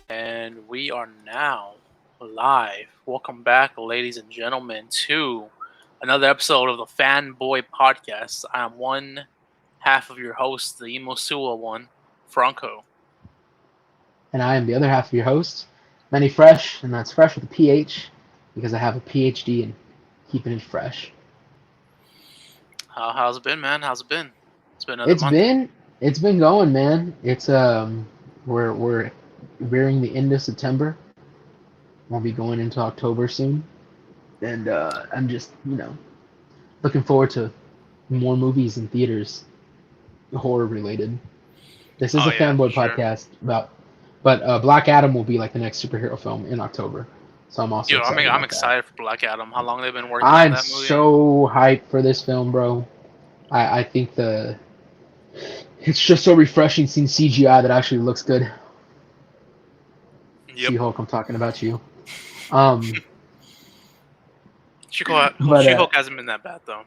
And we are now live. Welcome back, ladies and gentlemen, to another episode of the FanBoy podcast. I am one half of your host, the Imosua one, Franco. And I am the other half of your host, Manny Fresh, and that's fresh with a PH because I have a PhD in keeping it fresh. How's it been, man? How's it been? It's been another It's month. been going, man. It's we're nearing the end of September. We'll be going into October soon, and I'm just looking forward to more movies in theaters, horror related. This is Oh a yeah, fanboy sure. podcast but Black Adam will be like the next superhero film in October, so I'm also Dude, excited I'm about that. excited for Black Adam. How long they've been working on I'm that movie? so hyped for this film, bro. I think it's just so refreshing seeing CGI that actually looks good. Yep. She-Hulk, I'm talking about you. Um, but She-Hulk hasn't been that bad though.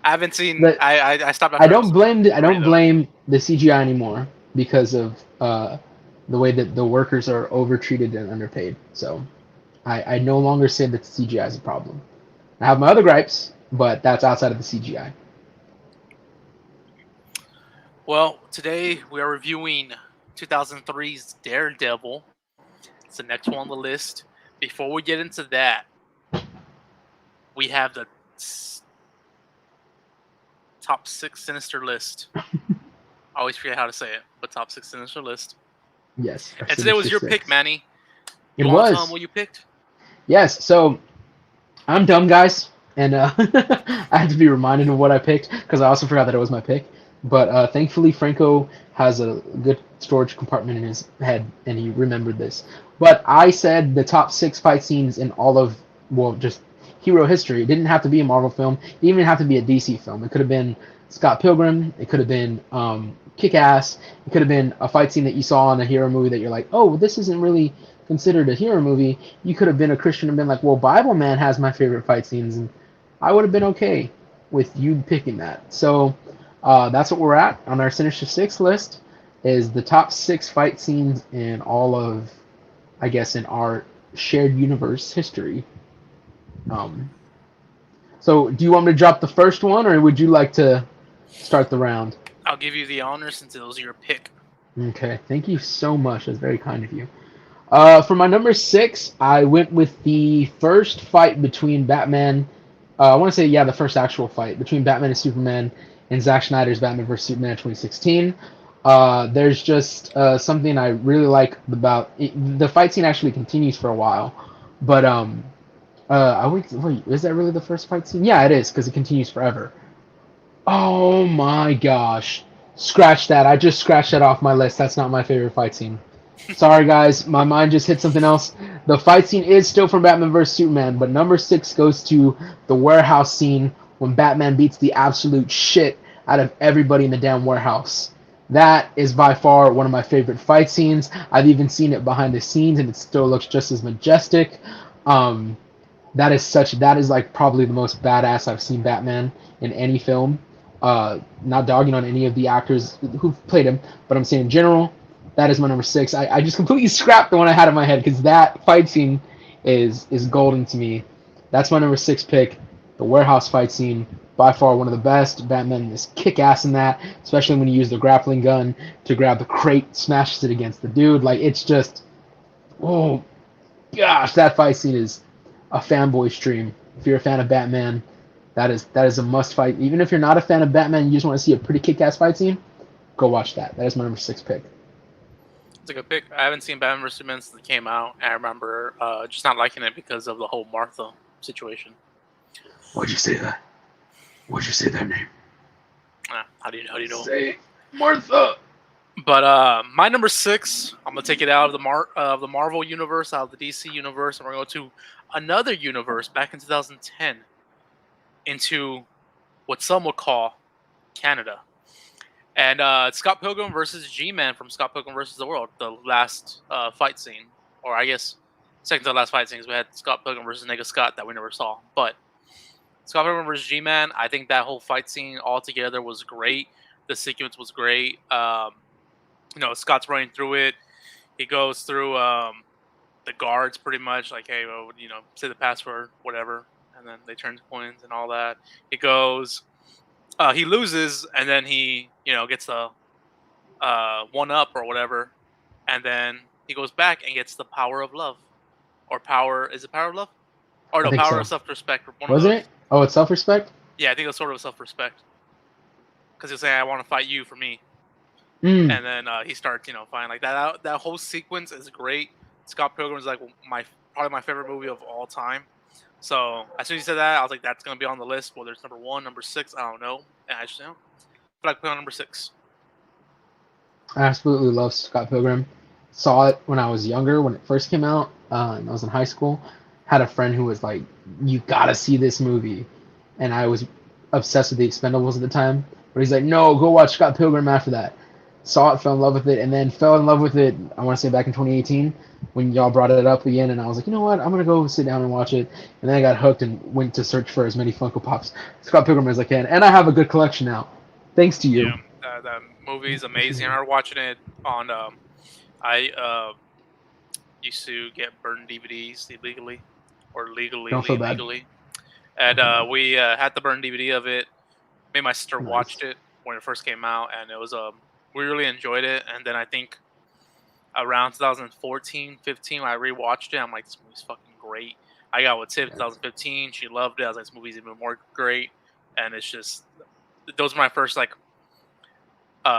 I haven't seen. but I stopped after I don't blame episode I three, don't though. blame the CGI anymore because of the way that the workers are overtreated and underpaid. So I no longer say that CGI is a problem. I have my other gripes, but that's outside of the CGI. Well, today we are reviewing 2003's Daredevil. It's the next one on the list. Before we get into that, we have the top 6 sinister list. I always forget how to say it, but top 6 sinister list. Yes. And today was your pick, Manny. You want to tell them what you picked? Yes. So I'm dumb, guys, and I had to be reminded of what I picked because I also forgot that it was my pick. But thankfully, Franco has a good storage compartment in his head, and he remembered this. But I said the top 6 fight scenes in all of, well, just hero history. It didn't have to be a Marvel film. It didn't even have to be a DC film. It could have been Scott Pilgrim. It could have been Kick-Ass. It could have been a fight scene that you saw in a hero movie that you're like, oh, this isn't really considered a hero movie. You could have been a Christian and been like, well, Bible Man has my favorite fight scenes, and I would have been okay with you picking that. So that's what we're at on our Sinister Six list. Is the top 6 fight scenes in all of, I guess, in our shared universe history. So do you want me to drop the first one, or would you like to start the round? I'll give you the honor since it was your pick. Okay, thank you so much. That's very kind of you. For my number 6, I went with the first fight between Batman. I want to say, yeah, the first actual fight between Batman and Superman in Zack Snyder's Batman vs Superman 2016. There's just something I really like about it. The fight scene actually continues for a while, but wait, is that really the first fight scene? Yeah, it is because it continues forever. Oh my gosh, scratch that! I just scratched that off my list. That's not my favorite fight scene. Sorry, guys, my mind just hit something else. The fight scene is still from Batman vs Superman, but number 6 goes to the warehouse scene when Batman beats the absolute shit out of everybody in the damn warehouse. That is by far one of my favorite fight scenes. I've even seen it behind the scenes, and it still looks just as majestic. Um, that is like probably the most badass I've seen Batman in any film. Not dogging on any of the actors who've played him, but I'm saying in general, that is my number 6. I just completely scrapped the one I had in my head because that fight scene is golden to me. That's my number 6 pick. The warehouse fight scene, by far one of the best. Batman is kick ass in that, especially when you use the grappling gun to grab the crate, smashes it against the dude. Like, it's just, oh gosh, that fight scene is a fanboy stream. If you're a fan of Batman, that is a must fight. Even if you're not a fan of Batman, you just want to see a pretty kick-ass fight scene, go watch that. That is my number 6 pick. It's a good pick. I haven't seen Batman vs Superman since it came out. I remember just not liking it because of the whole Martha situation. Why'd you say that? Why'd you say that name? How do you know? Say Martha. But my number 6, I'm gonna take it out of the Marvel universe, out of the DC universe, and we're going to go to another universe back in 2010 into what some would call Canada. And Scott Pilgrim versus GMan from Scott Pilgrim versus the World, the last fight scene, or I guess second to the last fight scenes. We had Scott Pilgrim versus Nigga Scott that we never saw, but Scott Pilgrim versus G-Man, I think that whole fight scene altogether was great. The sequence was great. Scott's running through it. He goes through the guards pretty much, like, hey, well, say the password, whatever, and then they turn to coins and all that. He goes, he loses, and then he, gets the one up or whatever, and then he goes back and gets the power of love, or power. Is it power of love? Or I no, think power so. of self-respect. One of Wasn't those. it? Oh, it's self-respect? Yeah, I think it's sort of self-respect, because he'll say, "I want to fight you for me," Mm. and then he starts, fighting like that. That whole sequence is great. Scott Pilgrim is like probably my favorite movie of all time. So as soon as you said that, I was like, that's gonna be on the list. Whether it's number one, number six, I don't know. And I just feel like put on number six. I absolutely love Scott Pilgrim. Saw it when I was younger, when it first came out, and I was in high school. Had a friend who was like, "You gotta see this movie," and I was obsessed with the Expendables at the time. But he's like, "No, go watch Scott Pilgrim after that." Saw it, fell in love with it, and then fell in love with it. I want to say back in 2018 when y'all brought it up again, and I was like, you know what? I'm gonna go sit down and watch it. And then I got hooked and went to search for as many Funko Pops Scott Pilgrim as I can, and I have a good collection now, thanks to you. Yeah, the movie is amazing. I remember watching it on. I used to get burned DVDs illegally, or legally, Don't feel bad. illegally, and we had the burned DVD of it. Me and my sister Nice. watched it when it first came out, and it was we really enjoyed it. And then I think around 2014, 15, when I rewatched it, I'm like, this movie's fucking great. I got with Tiff in 2015. She loved it. I was like, this movie's even more great. And it's just, those were my first like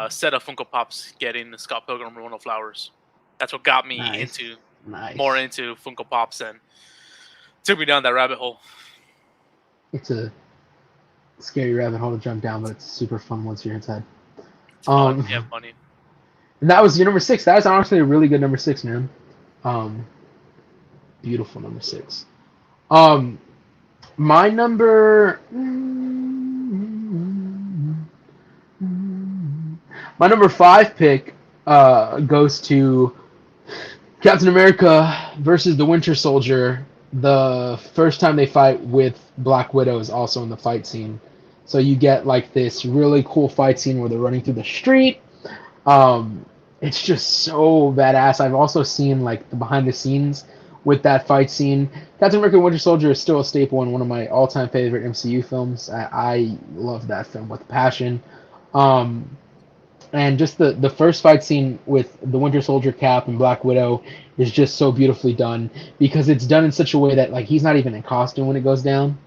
set of Funko Pops getting the Scott Pilgrim Rono Flowers. That's what got me Nice. into Nice. more into Funko Pops and took me down that rabbit hole. It's a scary rabbit hole to jump down, but it's super fun once you're inside. It's fun. Yeah, funny. And that was your number 6. That was honestly a really good number 6, man. Beautiful number 6. My number. My number 5 pick goes to Captain America versus the Winter Soldier. The first time they fight with Black Widow is also in the fight scene. So you get like this really cool fight scene where they're running through the street. It's just so badass. I've also seen like the behind the scenes with that fight scene. Captain America: Winter Soldier is still a staple in one of my all-time favorite MCU films. I love that film with passion. Um, and just the first fight scene with the Winter Soldier, Cap, and Black Widow is just so beautifully done because it's done in such a way that like he's not even in costume when it goes down,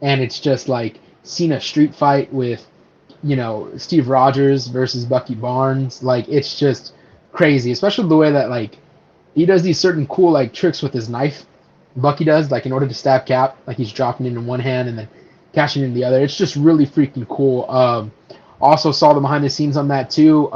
and it's just like seeing a street fight with Steve Rogers versus Bucky Barnes. Like it's just crazy, especially the way that like he does these certain cool like tricks with his knife. Bucky does like in order to stab Cap, like he's dropping it in one hand and then catching it in the other. It's just really freaking cool. Also saw the behind the scenes on that too.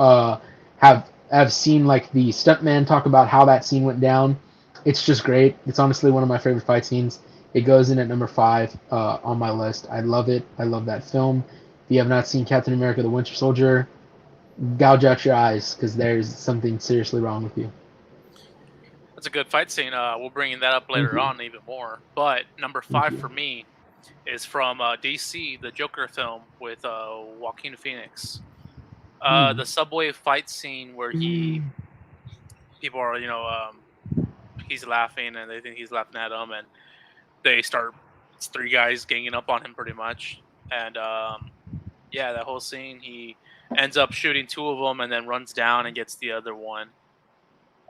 Have seen like the stuntman talk about how that scene went down. It's just great. It's honestly one of my favorite fight scenes. It goes in at number 5 on my list. I love it. I love that film. If you have not seen Captain America: The Winter Soldier, gouge out your eyes because there's something seriously wrong with you. That's a good fight scene. We'll bring that up later on even more. But number 5 for me is from DC, the Joker film with Joaquin Phoenix. The subway fight scene where people are, he's laughing and they think he's laughing at him, and it's 3 guys ganging up on him pretty much. And yeah, that whole scene, he ends up shooting 2 of them and then runs down and gets the other one.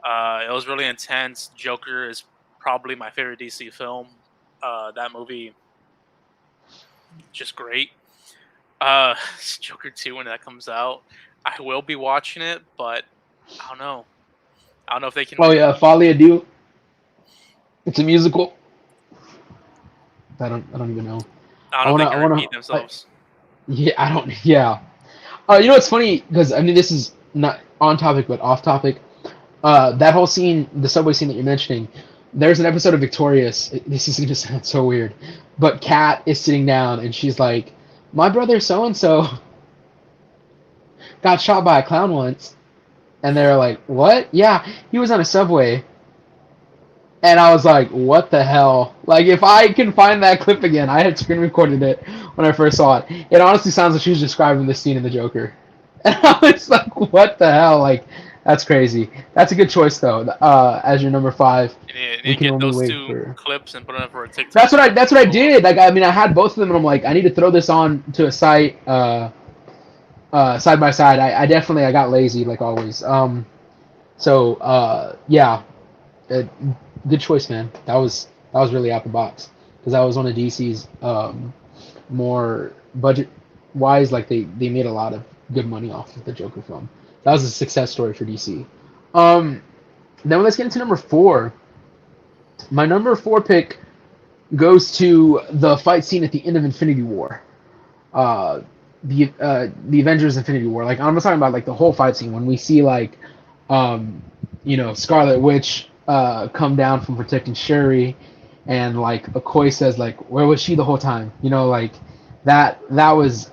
It was really intense. Joker is probably my favorite DC film. That movie, just great. Joker 2 when that comes out, I will be watching it, but I don't know. I don't know if they can. Oh yeah, Folie à Deux. It's a musical. I don't even know. I don't know if they can repeat themselves. Yeah, I don't. Yeah. It's funny because I mean this is not on topic but off topic. That whole scene, the subway scene that you're mentioning, there's an episode of Victorious. This is gonna sound so weird, but Kat is sitting down and she's like, "My brother so and so got shot by a clown once," and they're like, "What? Yeah, he was on a subway." And I was like, "What the hell?" Like, if I can find that clip again, I had screen recorded it when I first saw it. It honestly sounds like she was describing the scene in The Joker. And I was like, "What the hell?" Like, That's crazy. That's a good choice though. As your number 5, And we you can get only those wait two for. clips and put them for a That's TikTok. what I did. Like I mean, I had both of them, and I'm like, I need to throw this on to a site, side by side. I definitely I got lazy like always. So yeah, uh, good choice, man. That was really out the box because that was one of DC's more budget wise. Like they made a lot of good money off of the Joker film. That was a success story for DC. Um, Then let's get into number 4. My number 4 pick goes to the fight scene at the end of Infinity War. The Avengers Infinity War. Like I'm talking about like the whole fight scene when we see like um Scarlet Witch come down from protecting Shuri, and like Okoye says like where was she the whole time? Like that was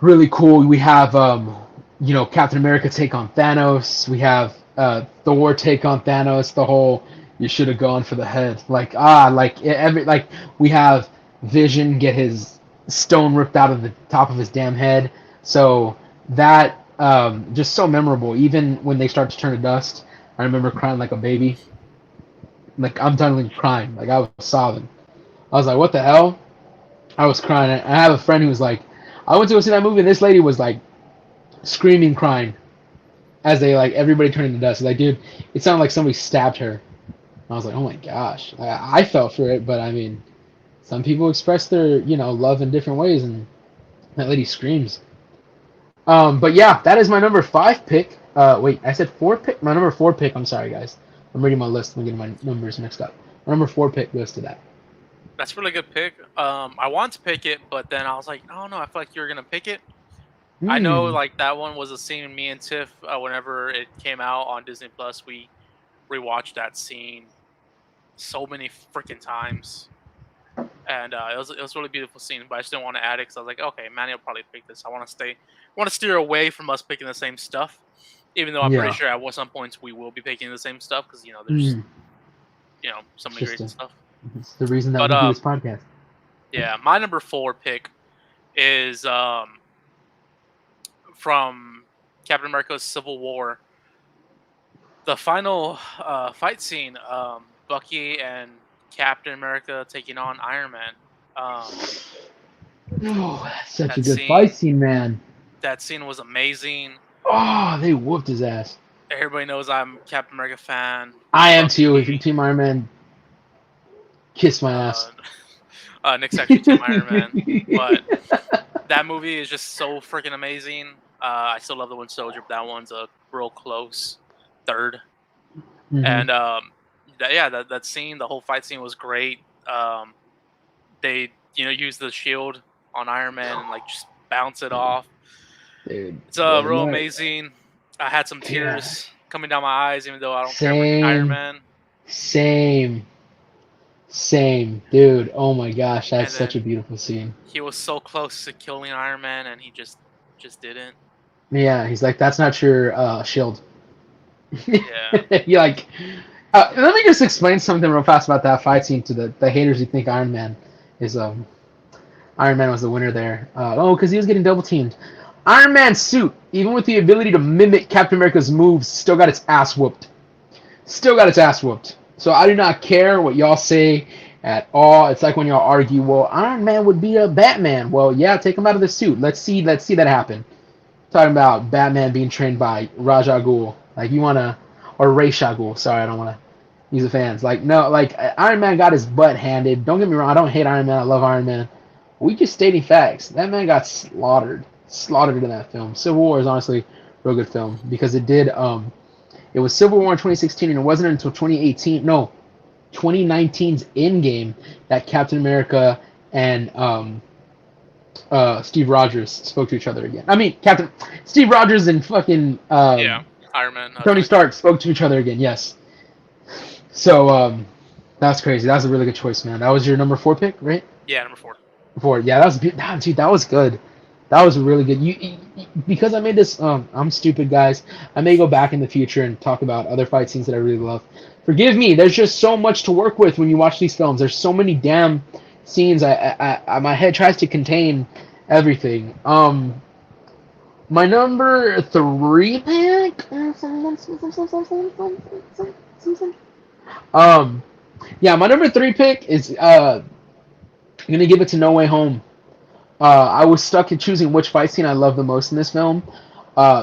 really cool. We have Captain America take on Thanos. We have Thor take on Thanos. The whole you should have gone for the head. Like we have Vision get his stone ripped out of the top of his damn head. So that just so memorable. Even when they start to turn to dust, I remember crying like a baby. Like I'm totally crying. Like I was sobbing. I was like, what the hell? I was crying. I have a friend who was like, I went to go see that movie, and this lady was like screaming, crying as they like everybody turned into dust. Like, dude, it sounded like somebody stabbed her. I was like, oh my gosh. I felt for it, but I mean, some people express their love in different ways, and that lady screams. But yeah, that is my number 5 pick. Wait, I said 4 pick. My number 4 pick. I'm sorry, guys. I'm reading my list. I'm getting my numbers mixed up. My number 4 pick goes to that. That's a really good pick. I want to pick it, but then I was like, oh no, I feel like you're gonna pick it. I know, Hmm. like that one was a scene me and Tiff, whenever it came out on Disney Plus, we rewatched that scene so many freaking times, and it was a really beautiful scene. But I just didn't want to add it because I was like, okay, Manny will probably pick this. I want to steer away from us picking the same stuff, even though I'm pretty Yeah. sure at some points we will be picking the same stuff because there's Hmm. so It's many just great stuff. it's the reason that But we do this podcast. yeah, my number 4 pick is from Captain America's Civil War. The final fight scene, Bucky and Captain America taking on Iron Man. Um, Oh, that's such a that good fight scene, scene, man. that scene was amazing. Oh, they whooped his ass. Everybody knows I'm a Captain America fan. I am too. If you're Bucky, Team Iron Man, kiss my uh, ass. Nick's actually Team Iron Man, but that movie is just so freaking amazing. I still love the Winter Soldier, but that one's a real close third. Hmm. And that scene, the whole fight scene was great. They used the shield on Iron Man and like just bounce it off. Dude, It's real what? amazing. I had some Yeah. tears coming down my eyes, even though I don't care for Iron Same. Man. Same. Same. Dude, oh my gosh, that's And such a then beautiful scene. he was so close to killing Iron Man, and he just didn't. Yeah, he's like, that's not your shield. Yeah, You like, let me just explain something real fast about that fight scene to the haters who think is Iron Man was the winner there. Because he was getting double teamed. Iron Man's suit, even with the ability to mimic Captain America's moves, still got its ass whooped. Still got its ass whooped. So I do not care what y'all say at all. It's like when y'all argue, well, Iron Man would be a Batman. Well, yeah, take him out of the suit. Let's see that happen. Talking about Batman being trained by Ra's al Ghul. Like you wanna, or Ra's al Ghul. Sorry, I don't wanna use the fans. Like no, like Iron Man got his butt handed. Don't get me wrong. I don't hate Iron Man. I love Iron Man. We just stating facts. That man got slaughtered in that film. Civil War is honestly a real good film because it did. It was Civil War in 2016, and it wasn't until 2018. No, 2019's Endgame that Captain America and Steve Rogers spoke to each other again. I mean, Captain Steve Rogers and fucking yeah, Iron Man. Tony Stark spoke to each other again. Yes. So that's crazy. That was a really good choice, man. That was your number 4 pick, right? Yeah, number 4. 4. Yeah, that was dude. That was good. That was really good. Because I made this. I'm stupid, guys. I may go back in the future and talk about other fight scenes that I really love. Forgive me. There's just so much to work with when you watch these films. There's so many damn scenes. My head tries to contain everything. My number 3 pick. Yeah, my number 3 pick is I'm gonna give it to No Way Home. I was stuck in choosing which fight scene I love the most in this film,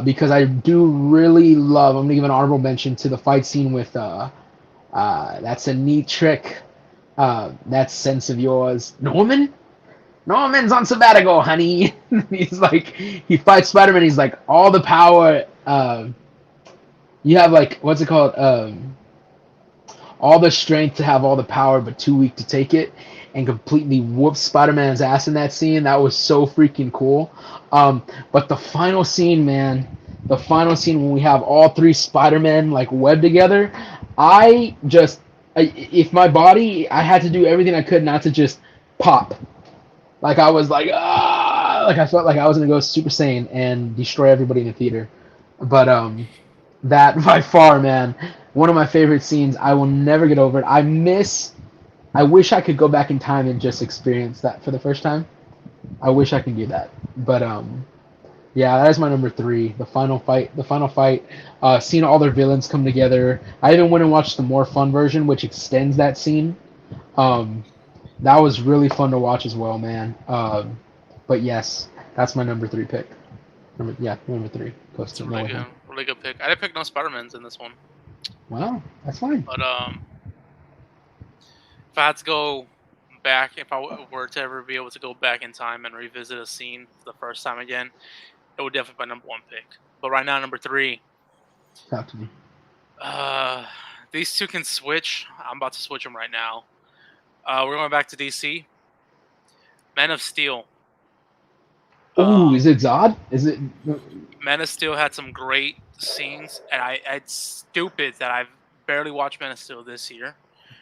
because I do really love. I'm gonna give an honorable mention to the fight scene with that's a neat trick. That sense of yours, Norman. Norman's on sabbatical, honey. He's like, he fights Spider-Man. He's like, all the power. You have like, what's it called? All the strength to have all the power, but too weak to take it, and completely whoops Spider-Man's ass in that scene. That was so freaking cool. But the final scene, man, the final scene when we have all three Spider-Men like webbed together, if my body, I had to do everything I could not to just pop. Like I was like, ah, like I felt like I was gonna go Super Saiyan and destroy everybody in the theater. But that by far, man, one of my favorite scenes. I will never get over it. I wish I could go back in time and just experience that for the first time. I wish I could do that. But yeah, that is my number 3. The final fight. Seeing all their villains come together. I even went and watched the more fun version, which extends that scene. That was really fun to watch as well, man. But yes, that's my number 3 pick. Number 3 goes to really good, really good pick. I didn't pick no Spider-Mans in this one. Wow, that's fine. But if I had to go back, if I were to ever be able to go back in time and revisit a scene for the first time again, it would definitely be my number 1 pick. But right now, number 3. Talk to me. These two can switch. I'm about to switch them right now. We're going back to DC. Man of Steel. Oh, is it Zod? Is it? Man of Steel had some great scenes, and it's stupid that I've barely watched Man of Steel this year.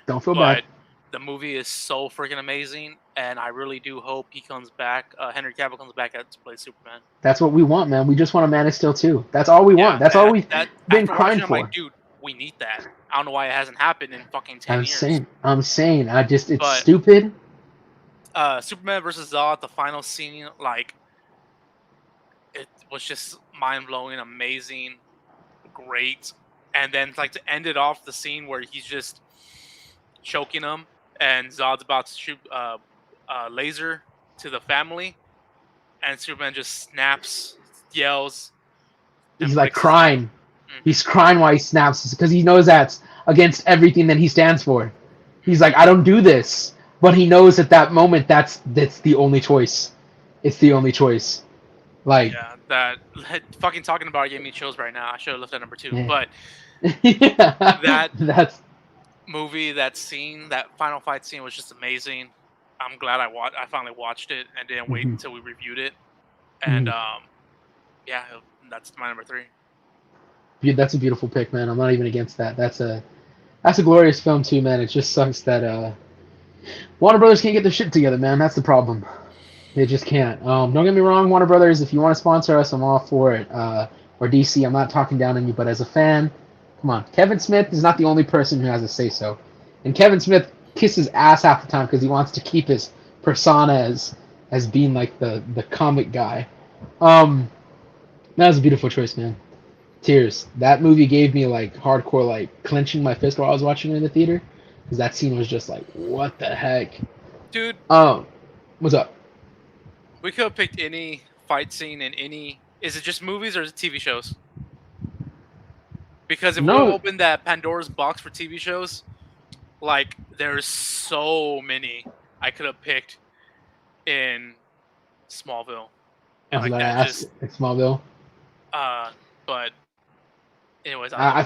Don't feel bad. The movie is so freaking amazing, and I really do hope he comes back. Henry Cavill comes back to play Superman. That's what we want, man. We just want a Man of Steel too. That's all we want. That's all we've been crying for. I'm like, dude, we need that. I don't know why it hasn't happened in fucking 10 years. I'm saying. It's stupid. Superman versus Zod, the final scene, like, it was just mind-blowing, amazing, great. And then, like, to end it off, the scene where he's just choking him, and Zod's about to shoot laser to the family, and Superman just snaps, yells. He's like crying. Mm-hmm. He's crying while he snaps because he knows that's against everything that he stands for. He's like, I don't do this, but he knows at that moment that's the only choice. It's the only choice. Like, yeah, that fucking talking about it gave me chills right now. I should have left at number 2, yeah. But yeah, that's movie, that scene, that final fight scene was just amazing. I'm glad I finally watched it and didn't wait until we reviewed it. And yeah, that's my number 3. That's a beautiful pick, man. I'm not even against that. That's a glorious film too, man. It just sucks that Warner Brothers can't get their shit together, man. That's the problem. They just can't. Don't get me wrong, Warner Brothers. If you want to sponsor us, I'm all for it. Or DC, I'm not talking down on you, but as a fan, come on. Kevin Smith is not the only person who has a say-so. And Kevin Smith kisses ass half the time because he wants to keep his persona as being like the comic guy. That was a beautiful choice, man. Tears. That movie gave me like hardcore like clenching my fist while I was watching it in the theater. Because that scene was just like, what the heck? Dude. What's up? We could have picked any fight scene in any... Is it just movies or is it TV shows? Because if we open that Pandora's box for TV shows, like, there's so many I could have picked in Smallville. And like that Smallville? But anyways, I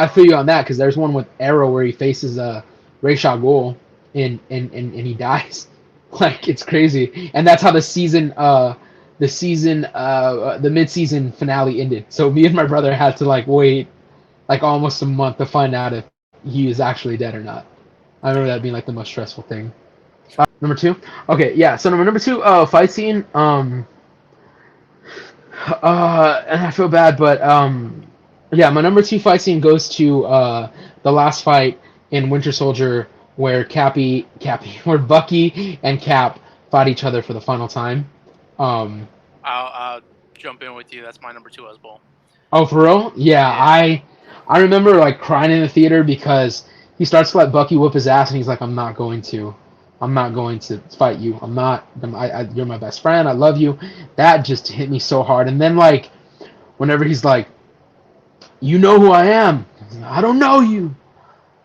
feel you on that, because there's one with Arrow where he faces Ra's al Ghul and he dies. Like, it's crazy. And that's how the mid-season finale ended. So me and my brother had to like wait like almost a month to find out if he is actually dead or not. I remember that being like the most stressful thing. Number 2? Okay, yeah. So number 2, fight scene. And I feel bad, but yeah, my number 2 fight scene goes to the last fight in Winter Soldier where where Bucky and Cap fight each other for the final time. I'll jump in with you. That's my number 2 as well. Oh, for real? Yeah, Yeah. I remember like crying in the theater because he starts to let Bucky whoop his ass, and he's like, I'm not going to fight you. I'm not. You're my best friend. I love you. That just hit me so hard. And then like, whenever he's like, you know who I am? I don't know you.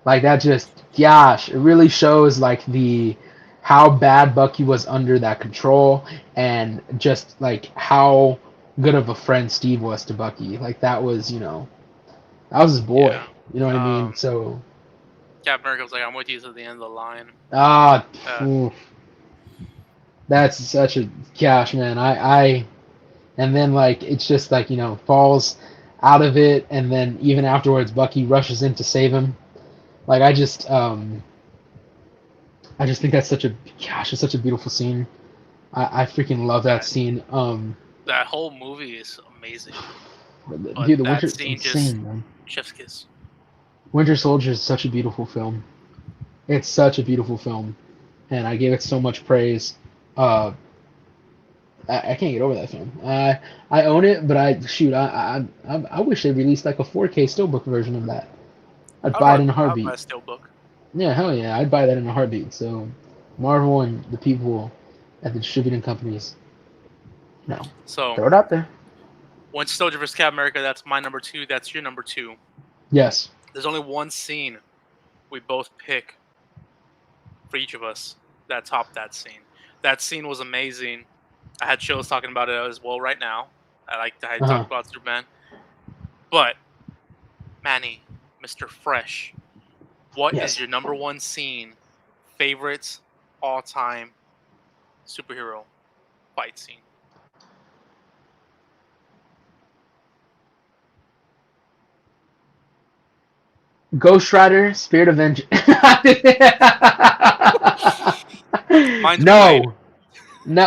Like that just, gosh, it really shows like the how bad Bucky was under that control, and just like how good of a friend Steve was to Bucky. Like that was, that was his boy. Yeah. You know what I mean? So Captain America was like, "I'm with you to the end of the line." ah, Uh, oof, that's such a gosh, man. I and then like it's just like falls out of it, and then even afterwards, Bucky rushes in to save him. Like I just think that's such a gosh, it's such a beautiful scene. I freaking love that that scene. that whole movie is amazing, but Dude, the that Winter, it's scene just insane, man. chef's kiss. Winter Soldier is such a beautiful film. It's such a beautiful film, and I gave it so much praise. Uh, I can't get over that film. I own it, but I wish they released like a 4K steelbook version of that. I'd buy it in a I'll buy heartbeat. a steelbook. Yeah, hell yeah, I'd buy that in a heartbeat. So, Marvel and the people at the distributing companies, So, throw it out there. Winter Soldier vs. Captain America. That's my number 2. That's your number 2. Yes. There's only one scene we both pick for each of us that topped that scene. That scene was amazing. I had chills talking about it as well right now. I like how you Uh huh. talked about Superman. But Manny, Mr. Fresh, what is Yes. your number 1 scene, favorite all time superhero fight scene? Ghost Rider, Spirit of Vengeance. Mine's Blade. No, no.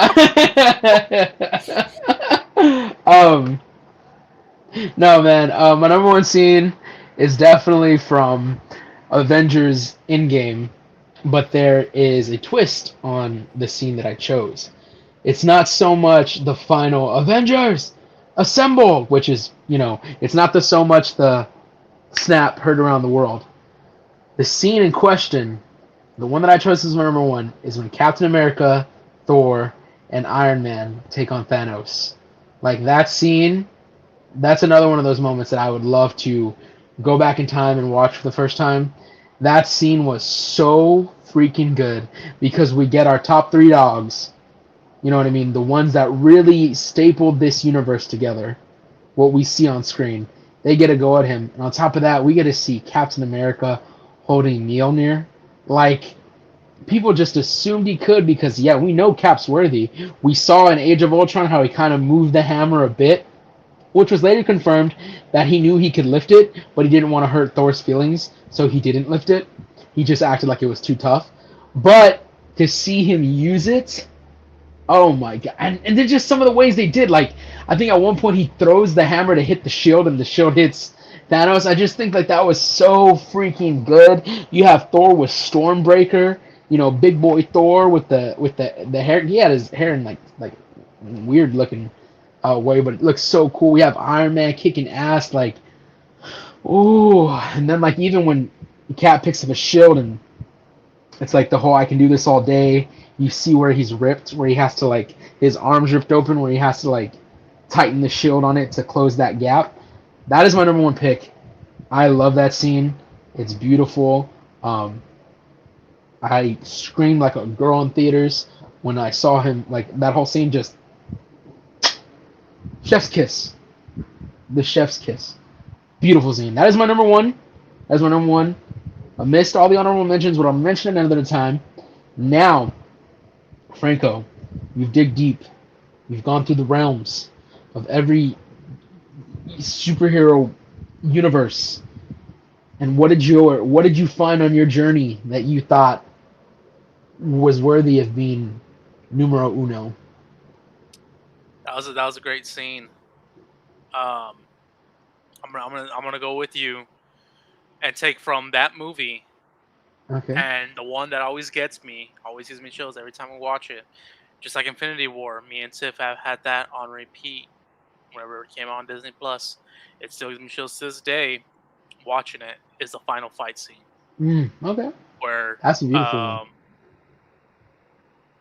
um, no, man. My number one scene is definitely from Avengers Endgame, but there is a twist on the scene that I chose. It's not so much the final Avengers Assemble, which is, it's not so much the snap heard around the world. The scene in question, the one that I chose as my number one, is when Captain America, Thor, and Iron Man take on Thanos. Like that scene, that's another one of those moments that I would love to go back in time and watch for the first time. That scene was so freaking good because we get our top three dogs. You know what I mean? The ones that really stapled this universe together. What we see on screen. They get a go at him. And on top of that, we get to see Captain America holding Mjolnir. Like, people just assumed he could because, yeah, we know Cap's worthy. We saw in Age of Ultron how he kind of moved the hammer a bit, which was later confirmed that he knew he could lift it, but he didn't want to hurt Thor's feelings, so he didn't lift it. He just acted like it was too tough. But to see him use it, oh my god! And then just some of the ways they did. Like I think at one point he throws the hammer to hit the shield, and the shield hits Thanos. I just think like that was so freaking good. You have Thor with Stormbreaker. Big boy Thor with the hair. He had his hair in like weird looking way, but it looks so cool. We have Iron Man kicking ass. Like ooh, and then like even when Cap picks up a shield and it's like the whole I can do this all day. You see where he's ripped, where he has to like his arms ripped open, where he has to like tighten the shield on it to close that gap. That is my number one pick. I love that scene. It's beautiful. I screamed like a girl in theaters when I saw him. Like that whole scene, just chef's kiss. The chef's kiss. Beautiful scene. That is my number one. That is my number one. I missed all the honorable mentions, but I'll mention it another time. Now, Franco, you've dig deep. You've gone through the realms of every superhero universe. And what did you find on your journey that you thought was worthy of being numero uno? That was a great scene. Um, I'm gonna go with you and take from that movie, Okay. and the one that always gives me chills every time I watch it. Just like Infinity War, me and Tiff have had that on repeat whenever it came out on Disney Plus. It still gives me chills to this day. Watching it is the final fight scene Okay. where That's a beautiful one.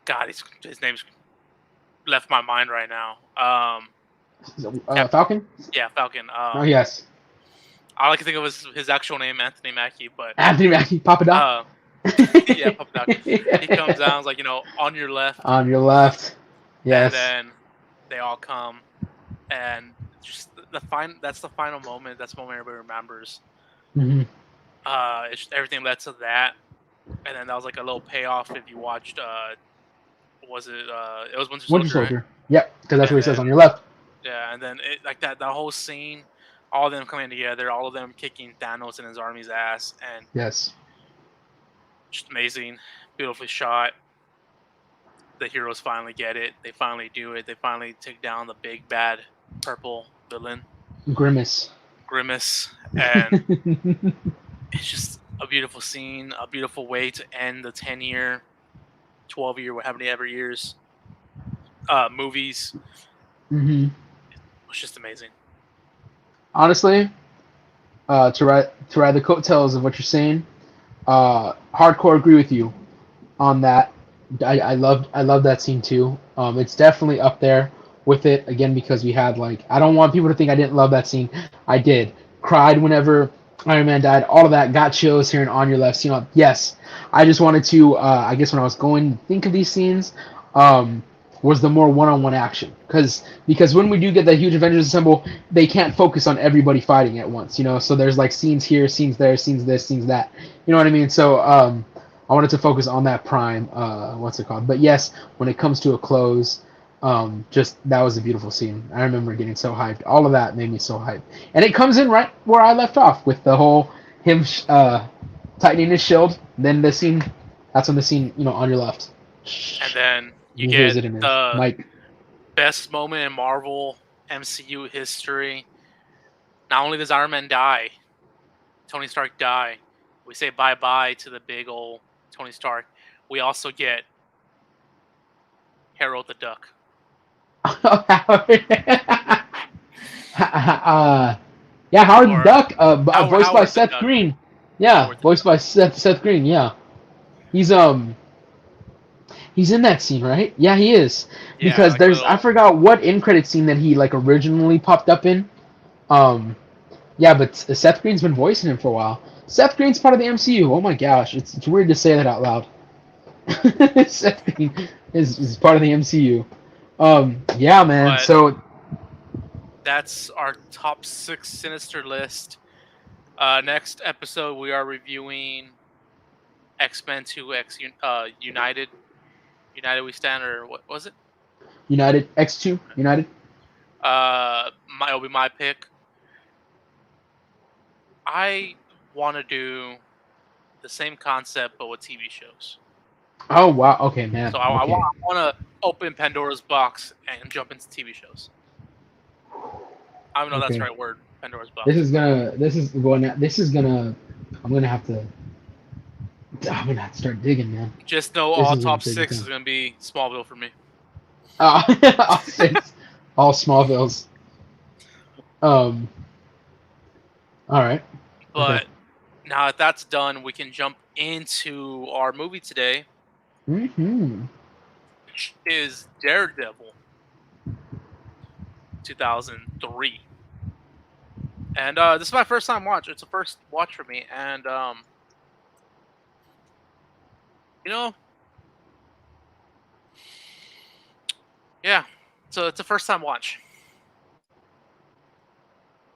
God, his name's left my mind right now. Falcon? Yeah, Falcon. Oh, yes. I like to think of his actual name, Anthony Mackie, but Anthony Mackie, Papa Doc. yeah, Papa Doc. He comes down, like, on your left, On your left. Yes. and then they all come, and just that's the final moment. That's the moment everybody remembers. Mm-hmm. Everything led to that, and then that was like a little payoff if you watched. Was it? It was Winter Soldier. Winter Soldier. Right? Yep, because that's and what he says on your left. Yeah, and then that whole scene, all of them coming together, all of them kicking Thanos and his army's ass, and yes, just amazing, beautifully shot. The heroes finally get it. They finally do it. They finally take down the big bad purple villain, Grimace, and it's just a beautiful scene, a beautiful way to end the 10-year, 12-year, however many ever years movies. Mm-hmm. It was just amazing. Honestly, to ride the coattails of what you're saying, hardcore agree with you on that. I love that scene too. It's definitely up there with it again because we had I don't want people to think I didn't love that scene. I did. Cried whenever Iron Man died. All of that. Got chills hearing On Your Left scene. Yes. I just wanted to. I guess when I was going to think of these scenes, was the more one-on-one action because when we do get that huge Avengers Assemble, they can't focus on everybody fighting at once. So there's scenes here, scenes there, scenes this, scenes that. You know what I mean? So I wanted to focus on that prime, what's it called? But yes, when it comes to a close, just that was a beautiful scene. I remember getting so hyped. All of that made me so hyped. And it comes in right where I left off with the whole him tightening his shield. Then the scene, that's when the scene, On Your Left. And then you get the best moment in Marvel MCU history. Not only does Iron Man die, Tony Stark die, we say bye-bye to the big old Tony Stark. We also get Harold the Duck. Yeah, Howard the Duck, voiced by Seth Green. Yeah, voiced by Seth Green. Yeah, he's in that scene, right? Yeah, he is. Because there's I forgot what end credit scene that he originally popped up in. Yeah, but Seth Green's been voicing him for a while. Seth Green's part of the MCU. Oh my gosh, it's weird to say that out loud. Seth Green is part of the MCU. Yeah, man. But so that's our top 6 Sinister list. Next episode, we are reviewing X-Men 2X United. United We Stand, or what was it? United X2 United. It'll be my pick. I want to do the same concept but with TV shows. Oh wow! Okay, man. So I want to open Pandora's box and jump into TV shows. I don't know if that's the right word. Pandora's box. I'm gonna have to start digging, man. Just know all top 6 is gonna be Smallville for me. All 6, all Smallvilles. All right. But now that that's done, we can jump into our movie today. Mm-hmm. Which is DareDevil, 2003. And this is my first time watch. It's a first watch for me, and yeah. So it's a first time watch.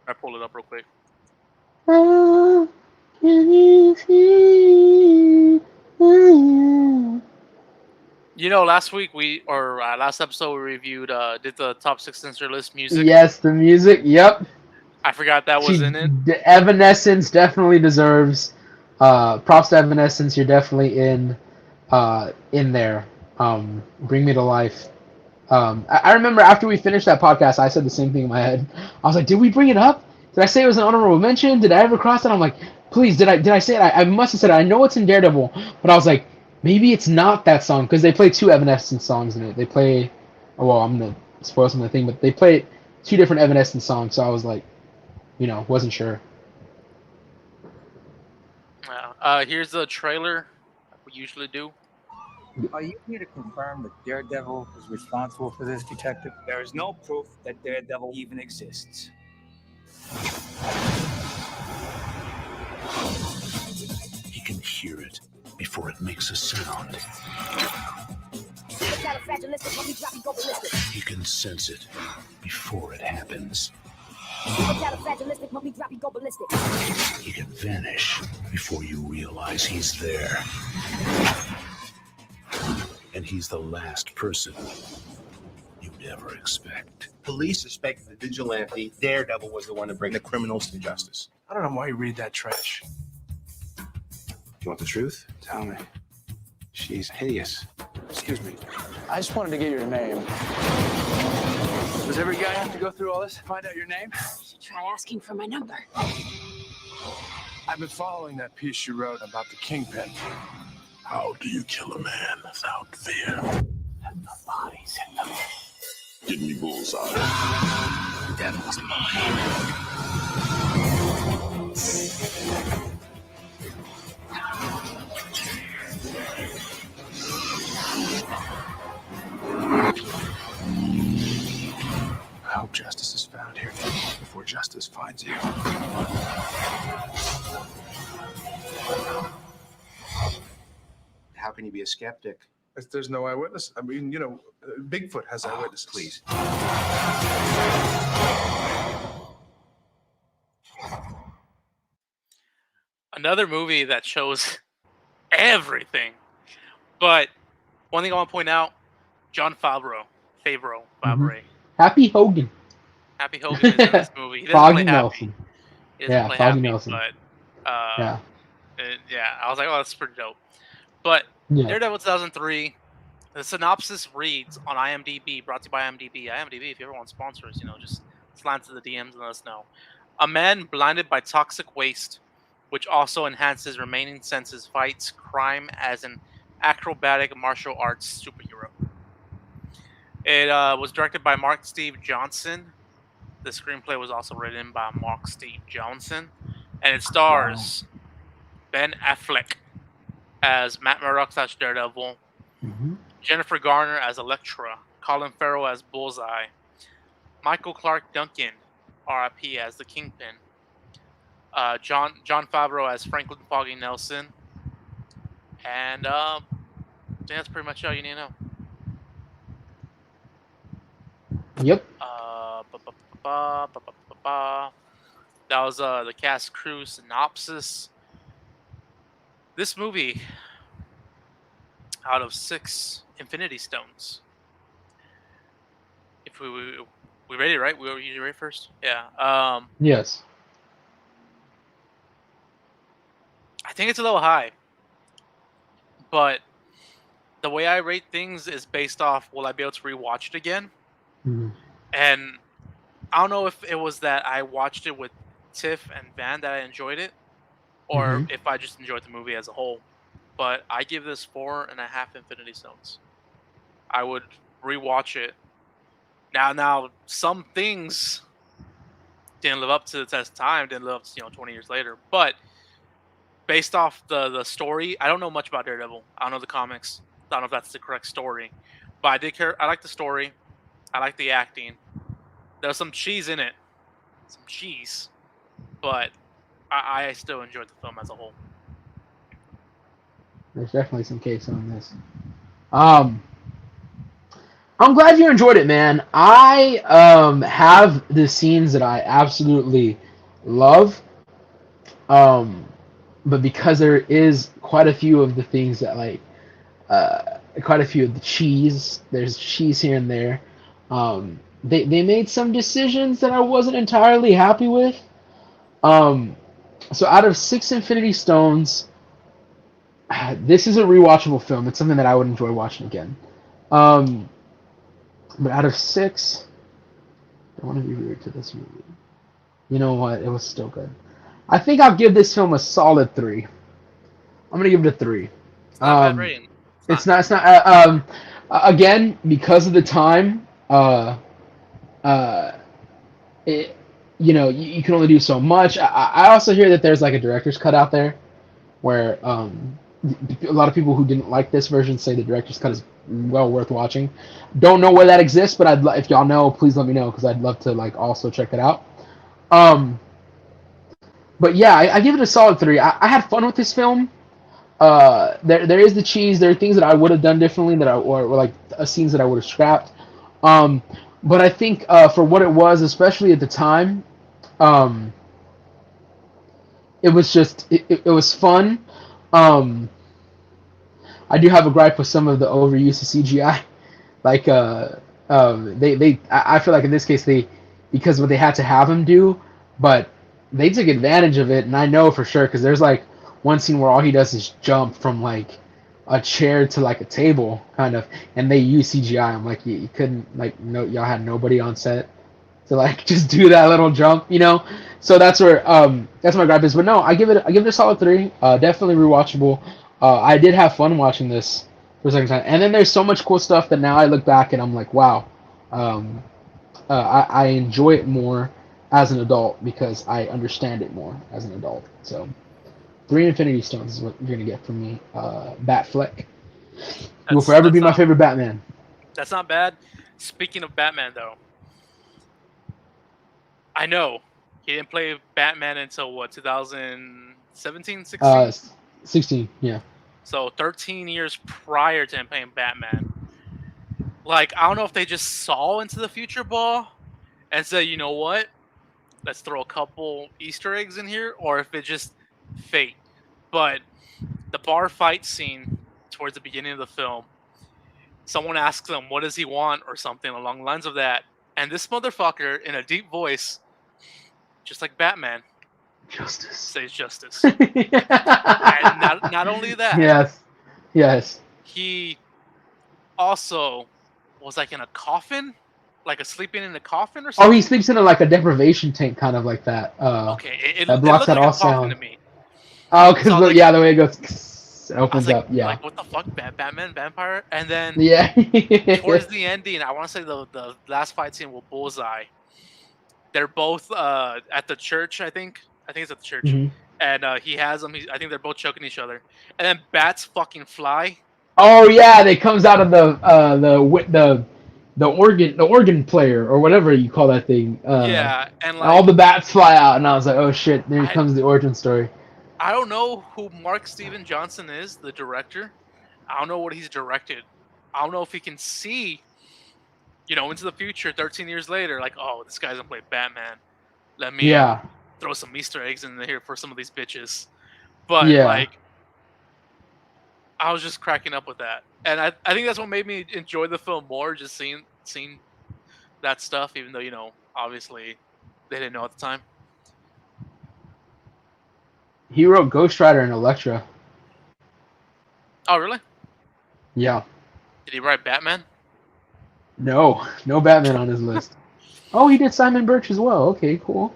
I pulled it up real quick. Oh, can you see? Last week last episode we reviewed did the top 6 Sinister list music. Yes, the music. Yep. I forgot that was in it. Evanescence definitely deserves props to Evanescence. You're definitely in there. Bring Me to Life. I remember after we finished that podcast, I said the same thing in my head. I was like, did we bring it up? Did I say it was an honorable mention? Did I ever cross it? I'm like, please, did I say it? I must have said it. I know it's in Daredevil, but I was like, maybe it's not that song because they play 2 Evanescence songs in it. They play, well, I'm gonna spoil some of the thing, but they play two different Evanescence songs, so I was like, wasn't sure. Here's the trailer like we usually do. Are you here to confirm that Daredevil is responsible for this, Detective? There is no proof that Daredevil even exists. He can hear it before it makes a sound. He can sense it before it happens. He can vanish before you realize he's there. And he's the last person you'd ever expect. Police suspect the vigilante Daredevil was the one to bring the criminals to justice. I don't know why you read that trash. You want the truth? Tell me. She's hideous. Excuse me. I just wanted to get your name. Does every guy have to go through all this to find out your name? You should try asking for my number. I've been following that piece you wrote about the Kingpin. How do you kill a man without fear? And the bodies in them. Give me bullseye. The devil's mine. I hope justice is found here before justice finds you. How can you be a skeptic? There's no eyewitness. I mean, Bigfoot has eyewitnesses. Please. Another movie that shows everything. But one thing I want to point out, Jon Favreau. Happy Hogan. Happy Hogan is in this movie. He doesn't Foggy play Nelson. happy. He doesn't play Foggy happy, Nelson. But, Yeah. I was like, oh, that's pretty dope. But Yeah. Daredevil 2003, the synopsis reads on IMDb, brought to you by IMDb. IMDb, if you ever want sponsors, just slide to the DMs and let us know. A man blinded by toxic waste, which also enhances remaining senses, fights crime as an acrobatic martial arts superhero. It was directed by Mark Steve Johnson. The screenplay was also written by Mark Steve Johnson. And it stars Ben Affleck as Matt Murdock / Daredevil, Jennifer Garner as Elektra, Colin Farrell as Bullseye, Michael Clark Duncan, RIP, as the Kingpin, Jon Favreau as Franklin Foggy Nelson, and I think that's pretty much all you need to know. Yep. That was the cast crew synopsis. This movie, out of 6 Infinity Stones, if we ready, right? We were usually ready first. Yeah. Yes. I think it's a little high, but the way I rate things is based off will I be able to rewatch it again? And I don't know if it was that I watched it with Tiff and Van that I enjoyed it, or if I just enjoyed the movie as a whole. But I give this 4.5 Infinity Stones. I would rewatch it. Now, some things didn't live up to the test of time, didn't live up to 20 years later. But based off the story, I don't know much about Daredevil. I don't know the comics. I don't know if that's the correct story. But I did care. I like the story. I like the acting. There's some cheese in it. Some cheese. But I still enjoyed the film as a whole. There's definitely some case on this. I'm glad you enjoyed it, man. I have the scenes that I absolutely love. But because there is quite a few of the things that quite a few of the cheese, there's cheese here and there. They made some decisions that I wasn't entirely happy with. So out of 6 Infinity Stones, this is a rewatchable film. It's something that I would enjoy watching again. But out of 6, I want to be rude to this movie. You know what? It was still good. I think I'll give this film a solid 3. I'm gonna give it a 3. It's not a bad rating. It's not. Again, because of the time, you can only do so much. I also hear that there's like a director's cut out there where a lot of people who didn't like this version say the director's cut is well worth watching. Don't know where that exists, but if y'all know, please let me know because I'd love to like also check it out. But yeah, I give it a solid 3. I had fun with this film. There is the cheese. There are things that I would have done differently or like scenes that I would have scrapped. But I think for what it was, especially at the time, it was just it was fun. I do have a gripe with some of the overuse of CGI. Like I feel like in this case because what they had to have him do, but they took advantage of it, and I know for sure because there's like one scene where all he does is jump from like a chair to like a table, kind of, and they use CGI. I'm like, you couldn't like y'all had nobody on set to like just do that little jump, So that's where that's my gripe is. But no, I give it a solid 3. Definitely rewatchable. I did have fun watching this for a second time, and then there's so much cool stuff that now I look back and I'm like, wow, I enjoy it more as an adult because I understand it more as an adult. So 3 Infinity Stones is what you're gonna get from me. Batfleck. He will forever be my favorite Batman. That's not bad. Speaking of Batman, though, I know he didn't play Batman until what, 2017, 16? 16, yeah. So 13 years prior to him playing Batman. Like, I don't know if they just saw into the future ball and said, you know what, let's throw a couple Easter eggs in here, or if it's just fate. But the bar fight scene towards the beginning of the film, someone asks him, what does he want, or something along the lines of that. And this motherfucker, in a deep voice, just like Batman, Justice. says justice. And not only that. Yes. He also was like in a coffin, like sleeping in a coffin or something. Oh, he sleeps in like a deprivation tank, kind of like that. Okay, that blocks out like all sound sound to me. Oh, because the way it goes, it opens like, up. Yeah. Like, what the fuck, Batman, vampire? And then towards the ending, I want to say the last fight scene with Bullseye. They're both at the church, I think. I think it's at the church. Mm-hmm. And he has them. I think they're both choking each other. And then bats fucking fly. Oh yeah, they comes out of the organ player or whatever you call that thing. Yeah, and like all the bats fly out, and I was like, oh shit, there comes the origin story. I don't know who Mark Steven Johnson is, the director. I don't know what he's directed. I don't know if he can see, into the future, 13 years later, like, oh, this guy's gonna play Batman. Let me throw some Easter eggs in here for some of these bitches. But like, I was just cracking up with that, and I think that's what made me enjoy the film more, just seeing that stuff, even though obviously they didn't know at the time. He wrote Ghost Rider and Elektra. Oh, really? Yeah. Did he write Batman? No Batman on his list. Oh, he did Simon Birch as well. Okay, cool.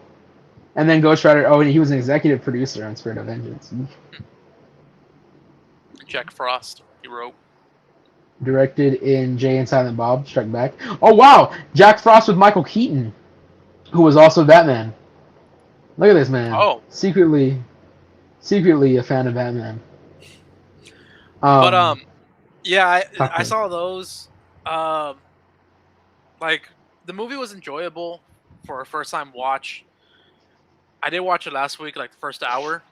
And then Ghost Rider. Oh, and he was an executive producer on Spirit of Vengeance. Jack Frost, he wrote. Directed in Jay and Silent Bob Strike Back. Oh wow, Jack Frost with Michael Keaton, who was also Batman. Look at this man. Oh, secretly a fan of Batman. Yeah, I saw those. Like, the movie was enjoyable for a first time watch. I did watch it last week, like the first hour,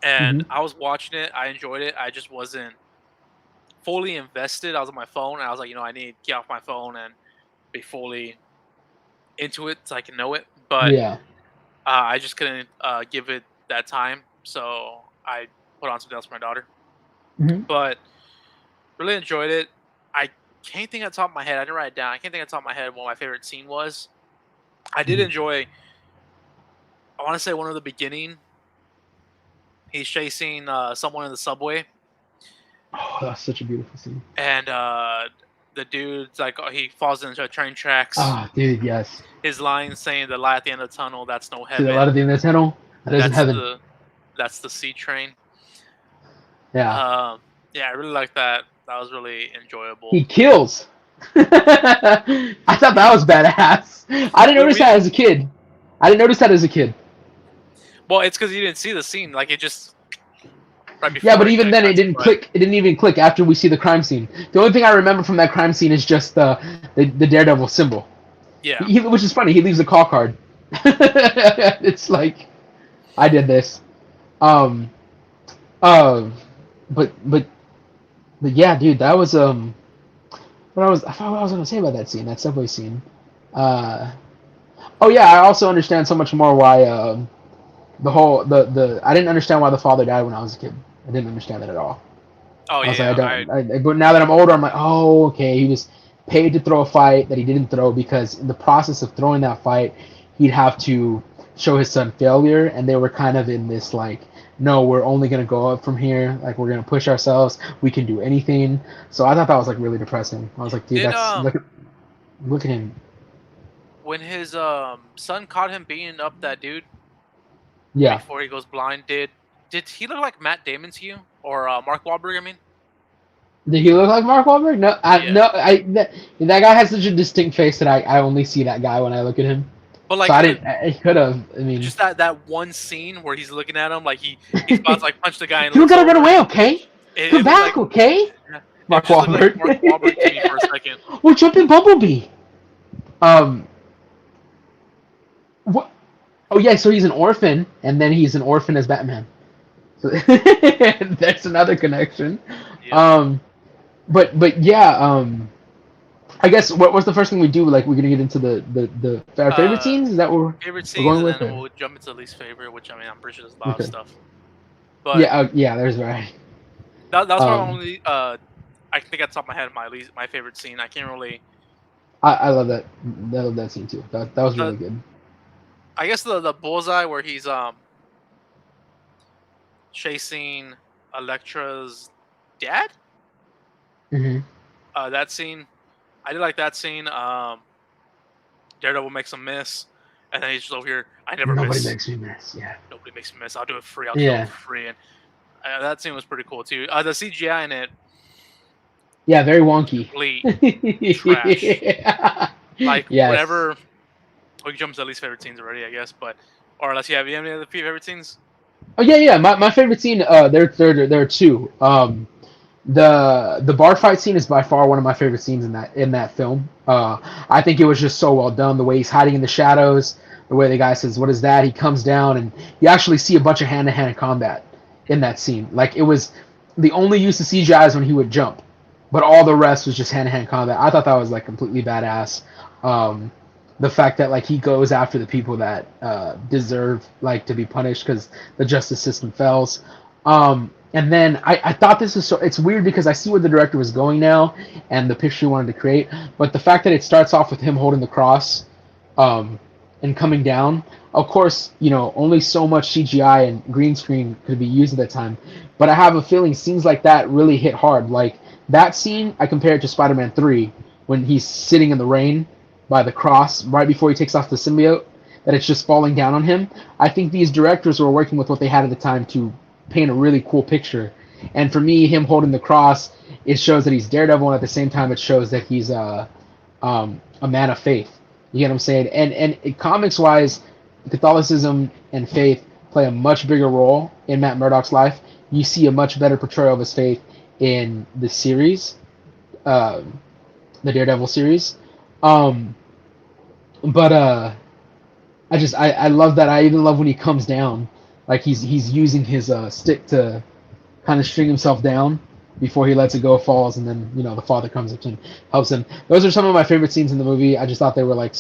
and I was watching it. I enjoyed it. I just wasn't fully invested. I was on my phone, and I was like, I need to get off my phone and be fully into it so I can know it. But I just couldn't give it that time, so I put on something else for my daughter. But really enjoyed it. I can't think on top of my head. I didn't write it down. I can't think on top of my head what my favorite scene was. I did enjoy. I want to say one of the beginning. He's chasing someone in the subway. Oh, that's such a beautiful scene. And the dude's like, he falls into train tracks. Oh, dude, yes. His line saying, "The light at the end of the tunnel, that's no heaven." See, the light at the end of the tunnel, that isn't heaven. That's the C train. Yeah. Yeah, I really like that. That was really enjoyable. He kills. I thought that was badass. I didn't notice that as a kid. Well, it's because you didn't see the scene. Like it just right before. Yeah, but even then, it cuts, didn't but- click. It didn't even click after we see the crime scene. The only thing I remember from that crime scene is just the Daredevil symbol. Yeah. Which is funny. He leaves a call card. It's like, I did this. But yeah, dude, that was I forgot what I was gonna say about that scene, that subway scene. Oh yeah, I also understand so much more why I didn't understand why the father died when I was a kid. I didn't understand that at all. Oh I was yeah. like, but now that I'm older, I'm like, oh, okay, he was paid to throw a fight that he didn't throw because in the process of throwing that fight, he'd have to show his son failure, and they were kind of in this like, no, we're only gonna go up from here, like we're gonna push ourselves, we can do anything. So I thought that was like really depressing. I was like, dude, look at him. When his son caught him beating up that dude Yeah. before he goes blind, did he look like Matt Damon to you or Mark Wahlberg? I mean, Did he look like Mark Wahlberg? No, Yeah. That guy has such a distinct face that I only see that guy when I look at him. but like So I could have. I mean, just that one scene where he's looking at him like he's about to like punch the guy in the you don't gotta run shoulder. away, okay? It Come looked back, like, okay? yeah, Mark it just looked like Wahlberg. Mark Wahlberg to me for a second. We're jumping Bumblebee. What? Oh yeah, so he's an orphan, and then he's an orphan as Batman. So that's another connection. Yeah. But yeah, I guess what was the first thing we do? Like we're gonna get into the our favorite scenes. Is that what we're Favorite going scenes, and with, then or- we'll jump into the least favorite, which I mean I'm pretty sure there's a lot Okay. of stuff. But Yeah, yeah. There's right. that was my Um, only I think at the top of my head my favorite scene. I can't really. I love that. I love that scene too. That was really good. I guess the bullseye where he's chasing Elektra's dad. Hmm. That scene, I did like that scene. Daredevil makes a miss, and then he's just over here. I never Nobody miss. makes me miss. Yeah. Nobody makes me miss. I'll do it free. I'll do Yeah. it free. And that scene was pretty cool too. The CGI in it, Yeah, very wonky. complete trash. Yeah. Like Yes. whatever. We can jump to the least favorite scenes already, I guess. But or unless you have any other favorite scenes. Oh yeah. My favorite scene. There are two. The bar fight scene is by far one of my favorite scenes in that film. I think it was just so well done. The way he's hiding in the shadows, the way the guy says, "What is that?" He comes down, and you actually see a bunch of hand-to-hand combat in that scene. Like it was the only use of CGI is when he would jump, but all the rest was just hand-to-hand combat. I thought that was like completely badass. The fact that like he goes after the people that deserve like to be punished because the justice system fails. And then I thought this was so. It's weird because I see where the director was going now and the picture he wanted to create, but the fact that it starts off with him holding the cross, and coming down. Of course, only so much CGI and green screen could be used at that time, but I have a feeling scenes like that really hit hard. Like that scene, I compare it to Spider-Man 3 when he's sitting in the rain by the cross right before he takes off the symbiote, that it's just falling down on him. I think these directors were working with what they had at the time to paint a really cool picture. And for me, him holding the cross, it shows that he's Daredevil, and at the same time, it shows that he's a man of faith. You get what I'm saying? And comics-wise, Catholicism and faith play a much bigger role in Matt Murdock's life. You see a much better portrayal of his faith in the series, the Daredevil series. But I love that. I even love when he comes down, like he's using his stick to kind of string himself down before he lets it go, falls, and then the father comes up and helps him. Those are some of my favorite scenes in the movie. I just thought they were like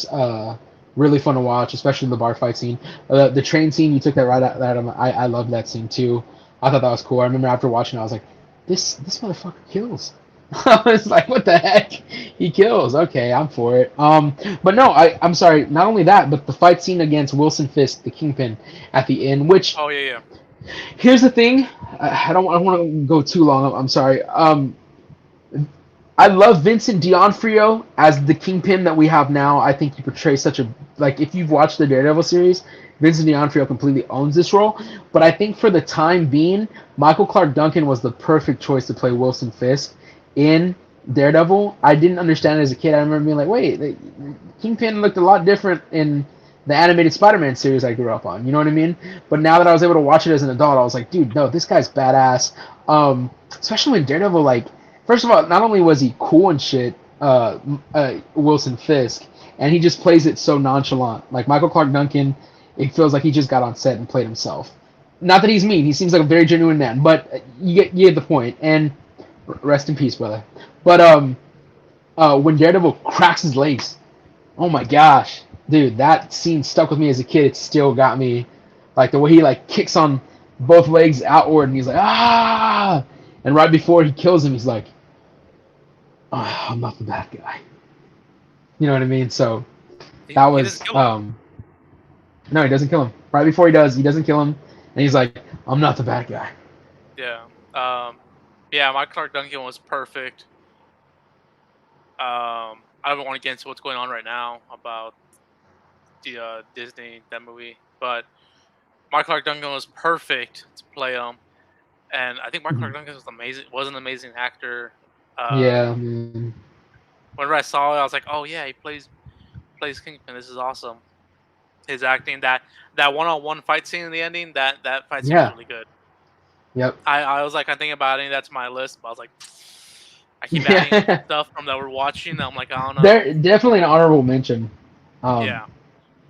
really fun to watch, especially the bar fight scene. The train scene, you took that right out of my. I love that scene too. I thought that was cool. I remember after watching it, I was like, this motherfucker kills. I was like, what the heck? He kills. Okay, I'm for it. But no, I'm sorry. Not only that, but the fight scene against Wilson Fisk, the Kingpin, at the end. Which Oh yeah. here's the thing. I don't want to go too long. I'm sorry. I love Vincent D'Onofrio as the Kingpin that we have now. I think he portrays such a if you've watched the Daredevil series, Vincent D'Onofrio completely owns this role. But I think for the time being, Michael Clark Duncan was the perfect choice to play Wilson Fisk in Daredevil, I didn't understand it as a kid. I remember being like, wait, Kingpin looked a lot different in the animated Spider-Man series I grew up on. You know what I mean? But now that I was able to watch it as an adult, I was like, dude, no, this guy's badass. Especially when Daredevil, like, first of all, not only was he cool and shit, Wilson Fisk, and he just plays it so nonchalant. Like Michael Clark Duncan, it feels like he just got on set and played himself. Not that he's mean. He seems like a very genuine man, but you get the point. And rest in peace, brother. But when Daredevil cracks his legs, oh my gosh, dude, that scene stuck with me as a kid. It still got me, like the way he like kicks on both legs outward, and he's like ah, and right before he kills him, he's like, oh, I'm not the bad guy. You know what I mean? So that was no, he doesn't kill him. Right before he doesn't kill him, and he's like, I'm not the bad guy. Yeah. Yeah, my Clark Duncan was perfect. I don't want to get into what's going on right now about the Disney, that movie, but Mark Clark Duncan was perfect to play him, and I think Mark Clark Duncan was amazing. Was an amazing actor. Yeah. Man. Whenever I saw it, I was like, "Oh yeah, he plays Kingpin. This is awesome." His acting, that one-on-one fight scene in the ending, that fight scene was really good. Yep. I was like, I'm thinking about adding that to my list, but I was like, I keep adding stuff from that we're watching. And I'm like, I don't know. They're definitely an honorable mention. Yeah.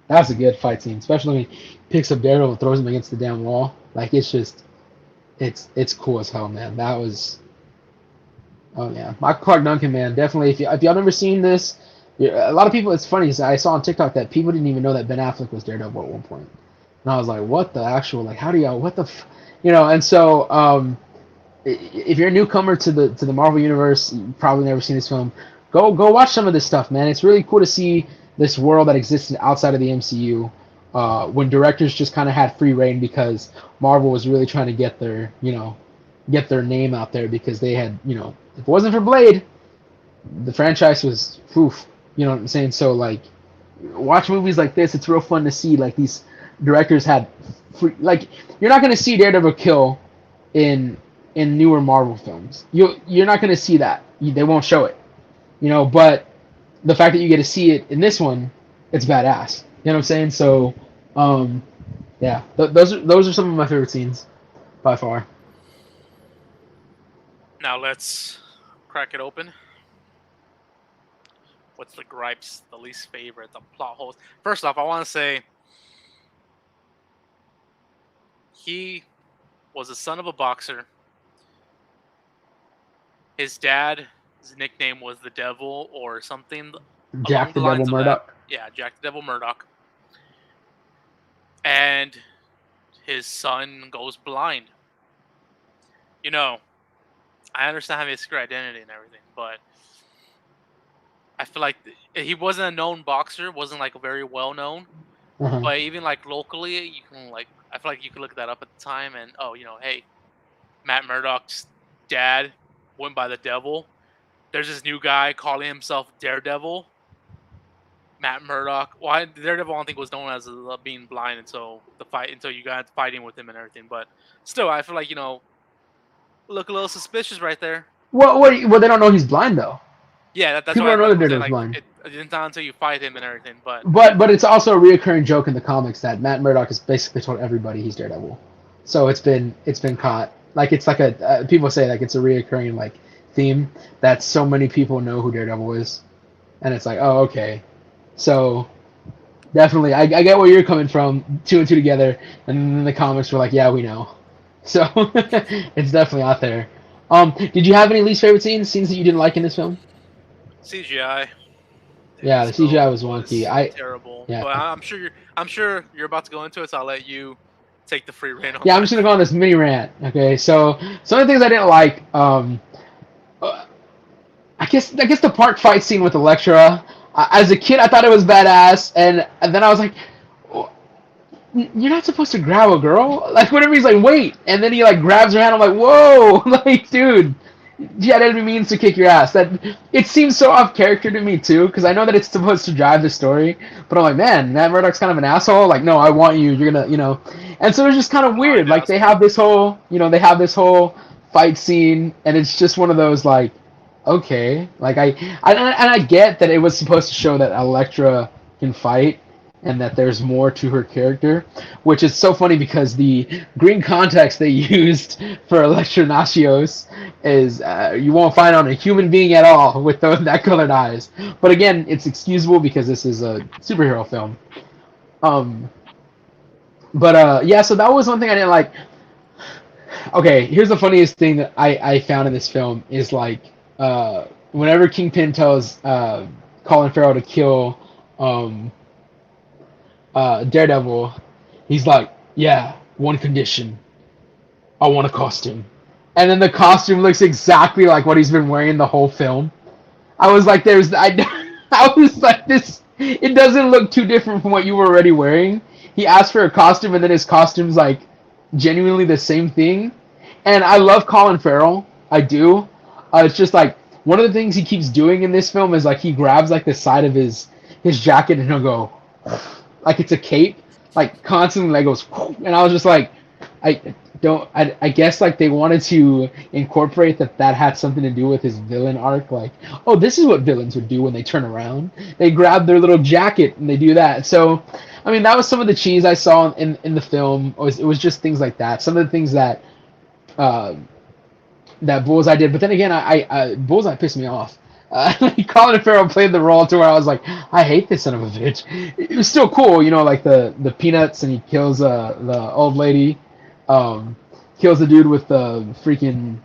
That's a good fight scene, especially when he picks up Daredevil and throws him against the damn wall. Like it's just, it's cool as hell, man. That was, oh yeah, Michael Clark Duncan, man. Definitely, if y'all never seen this, a lot of people. It's funny. I saw on TikTok that people didn't even know that Ben Affleck was Daredevil at one point, and I was like, what the actual, like, how do y'all, what the, you know? And so, if you're a newcomer to the Marvel universe, you've probably never seen this film. Go watch some of this stuff, man. It's really cool to see this world that existed outside of the MCU, when directors just kind of had free reign because Marvel was really trying to get their name out there because they had, if it wasn't for Blade, the franchise was poof. You know what I'm saying? So like, watch movies like this. It's real fun to see like these directors had free, like you're not gonna see Daredevil kill in newer Marvel films. You're not gonna see that. They won't show it. But the fact that you get to see it in this one, it's badass. You know what I'm saying? So, yeah, those are some of my favorite scenes, by far. Now let's crack it open. What's the gripes, the least favorite, the plot holes? First off, I want to say he was the son of a boxer. His dad's nickname was the Devil or something. Jack the Devil Murdock. Yeah, Jack the Devil Murdock. And his son goes blind. I understand having a secret identity and everything, but I feel like he wasn't a known boxer, wasn't like a very well known. Uh-huh. But even like locally, you can I feel like you could look that up at the time and hey, Matt Murdock's dad went by the Devil. There's this new guy calling himself Daredevil. Matt Murdock. Well, Daredevil I don't think was known as being blind until you got fighting with him and everything. But still, I feel like look a little suspicious right there. Well, they don't know he's blind though. Yeah, that's people why don't know that Daredevil's blind. It didn't sound until you fight him and everything. But it's also a reoccurring joke in the comics that Matt Murdock has basically told everybody he's Daredevil. So it's been caught. Like it's like people say like it's a reoccurring like theme that so many people know who Daredevil is, and it's like, oh, okay. So definitely, I get where you're coming from. 2 and 2 together, and then the comics were like, yeah, we know. So it's definitely out there. Did you have any least favorite scenes that you didn't like in this film? CGI. Yeah, the CGI was wonky. Terrible. Yeah. But I'm sure you're about to go into it, so I'll let you take the free reign on Yeah, I'm just gonna go on this mini rant. Okay, so some of the things I didn't like. I guess the park fight scene with Elektra. As a kid, I thought it was badass, and then I was like, "You're not supposed to grab a girl." Like whenever he's like, "Wait," and then he like grabs her hand, I'm like, "Whoa!" Like, dude, yeah, that means to kick your ass. That it seems so off character to me too, because I know that it's supposed to drive the story, but I'm like, man, Matt Murdock's kind of an asshole. Like, no, I want you. You're gonna, and so it's just kind of weird. Like they have this whole, fight scene, and it's just one of those like. okay. Like I get that it was supposed to show that Elektra can fight and that there's more to her character, which is so funny because the green context they used for Elektra Nachios is you won't find on a human being at all with that colored eyes. But again, it's excusable because this is a superhero film. Yeah, so that was one thing I didn't like. Okay, here's the funniest thing that I found in this film is like whenever Kingpin tells Colin Farrell to kill Daredevil, he's like, yeah, one condition. I want a costume. And then the costume looks exactly like what he's been wearing the whole film. I was like, I was like, this, it doesn't look too different from what you were already wearing. He asked for a costume, and then his costume's like genuinely the same thing. And I love Colin Farrell. I do. It's just like one of the things he keeps doing in this film is like he grabs like the side of his jacket and he'll go like it's a cape, like constantly like goes. And I was just like, I guess like they wanted to incorporate that had something to do with his villain arc. Like, oh, this is what villains would do when they turn around. They grab their little jacket and they do that. So, I mean, that was some of the cheese I saw in the film. It was just things like that. Some of the things that that Bullseye did. But then again, I Bullseye pissed me off. Colin Farrell played the role to where I was like, I hate this son of a bitch. It was still cool, you know, like the peanuts, and he kills the old lady. Kills the dude with the freaking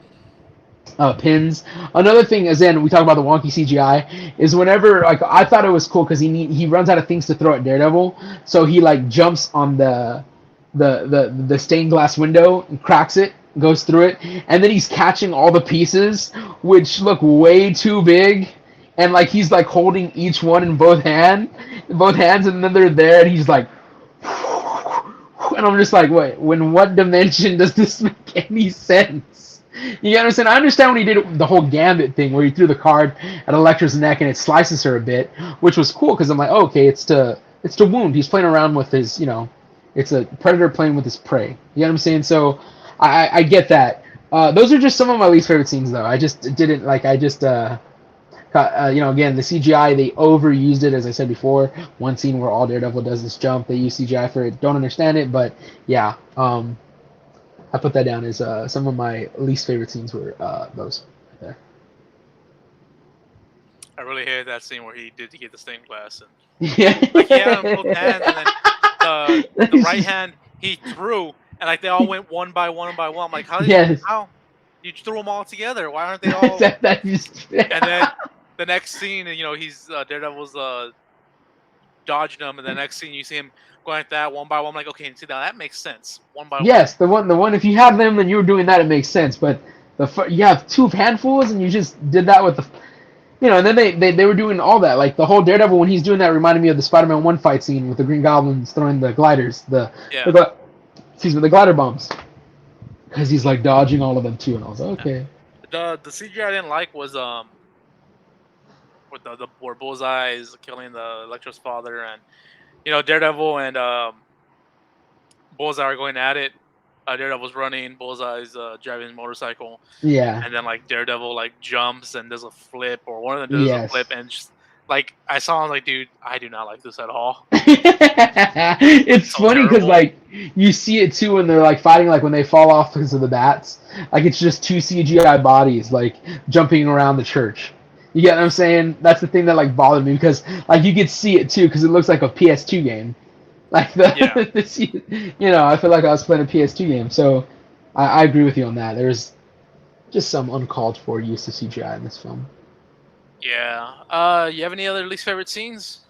pins. Another thing, as in we talk about the wonky CGI, is whenever like I thought it was cool because he runs out of things to throw at Daredevil, so he like jumps on the stained glass window and cracks it, goes through it, and then he's catching all the pieces which look way too big, and like he's like holding each one in both hands, and then they're there, and he's like. And I'm just like, wait, when what dimension does this make any sense? You understand? I understand when he did the whole Gambit thing where he threw the card at Elektra's neck and it slices her a bit, which was cool because I'm like, oh, okay, it's to wound. He's playing around with his, you know, it's a predator playing with his prey. You know what I'm saying? So I get that. Those are just some of my least favorite scenes, though. I just didn't like. You know, again, the CGI, they overused it, as I said before. One scene where all Daredevil does this jump, they use CGI for it. Don't understand it, but yeah, I put that down as some of my least favorite scenes were those right there. I really hated that scene where he did to get the stained glass, and Yeah. like he had him both hands, and then the right hand he threw, and like they all went one by one by one. I'm like, how you threw them all together? Why aren't they all? And then the next scene, you know, he's Daredevil's dodging them, and the next scene you see him going like that one by one. I'm like, okay, see now that makes sense. One by one. Yes, the one. If you have them and you were doing that, it makes sense. But you have two handfuls, and you just did that with the, you know. And then they were doing all that, like the whole Daredevil when he's doing that reminded me of the Spider-Man 1 fight scene with the Green Goblins throwing the gliders, the glider bombs, because he's like dodging all of them too. And I was like, okay. The CGI I didn't like was with the where Bullseye is killing the Elektra's father, and you know Daredevil and Bullseye are going at it. Daredevil's running, Bullseye's driving his motorcycle. Yeah. And then like Daredevil like jumps and does a flip, or one of them does a flip, and just like I saw, I was like, dude, I do not like this at all. It's so funny because like you see it too when they're like fighting, like when they fall off because of the bats. Like it's just two CGI bodies like jumping around the church. You get what I'm saying? That's the thing that like bothered me because like you could see it too because it looks like a PS2 game. Like you know, I feel like I was playing a PS2 game. So I agree with you on that. There's just some uncalled for use of CGI in this film. Yeah. You have any other least favorite scenes?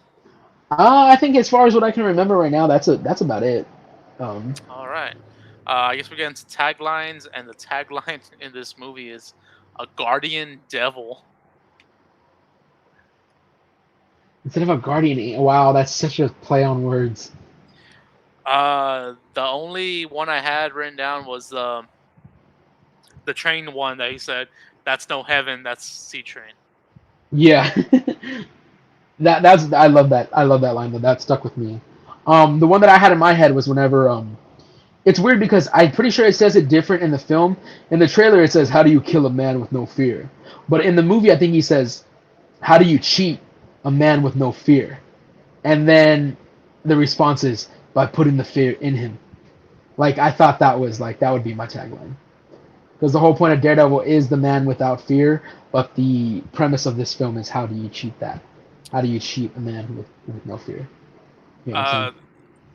I think as far as what I can remember right now, that's about it. All right. I guess we're getting to taglines, and the tagline in this movie is "A Guardian Devil." Instead of a guardian, wow, that's such a play on words. The only one I had written down was the train one that he said, "That's no heaven, that's sea train." Yeah, that's I love that line, but that stuck with me. The one that I had in my head was whenever It's weird because I'm pretty sure it says it different in the film. In the trailer, it says, "How do you kill a man with no fear?" But in the movie, I think he says, "How do you cheat a man with no fear?" And then the response is, "By putting the fear in him." Like, I thought that was like that would be my tagline. Because the whole point of Daredevil is the man without fear, but the premise of this film is how do you cheat that? How do you cheat a man with no fear? You know what I'm saying?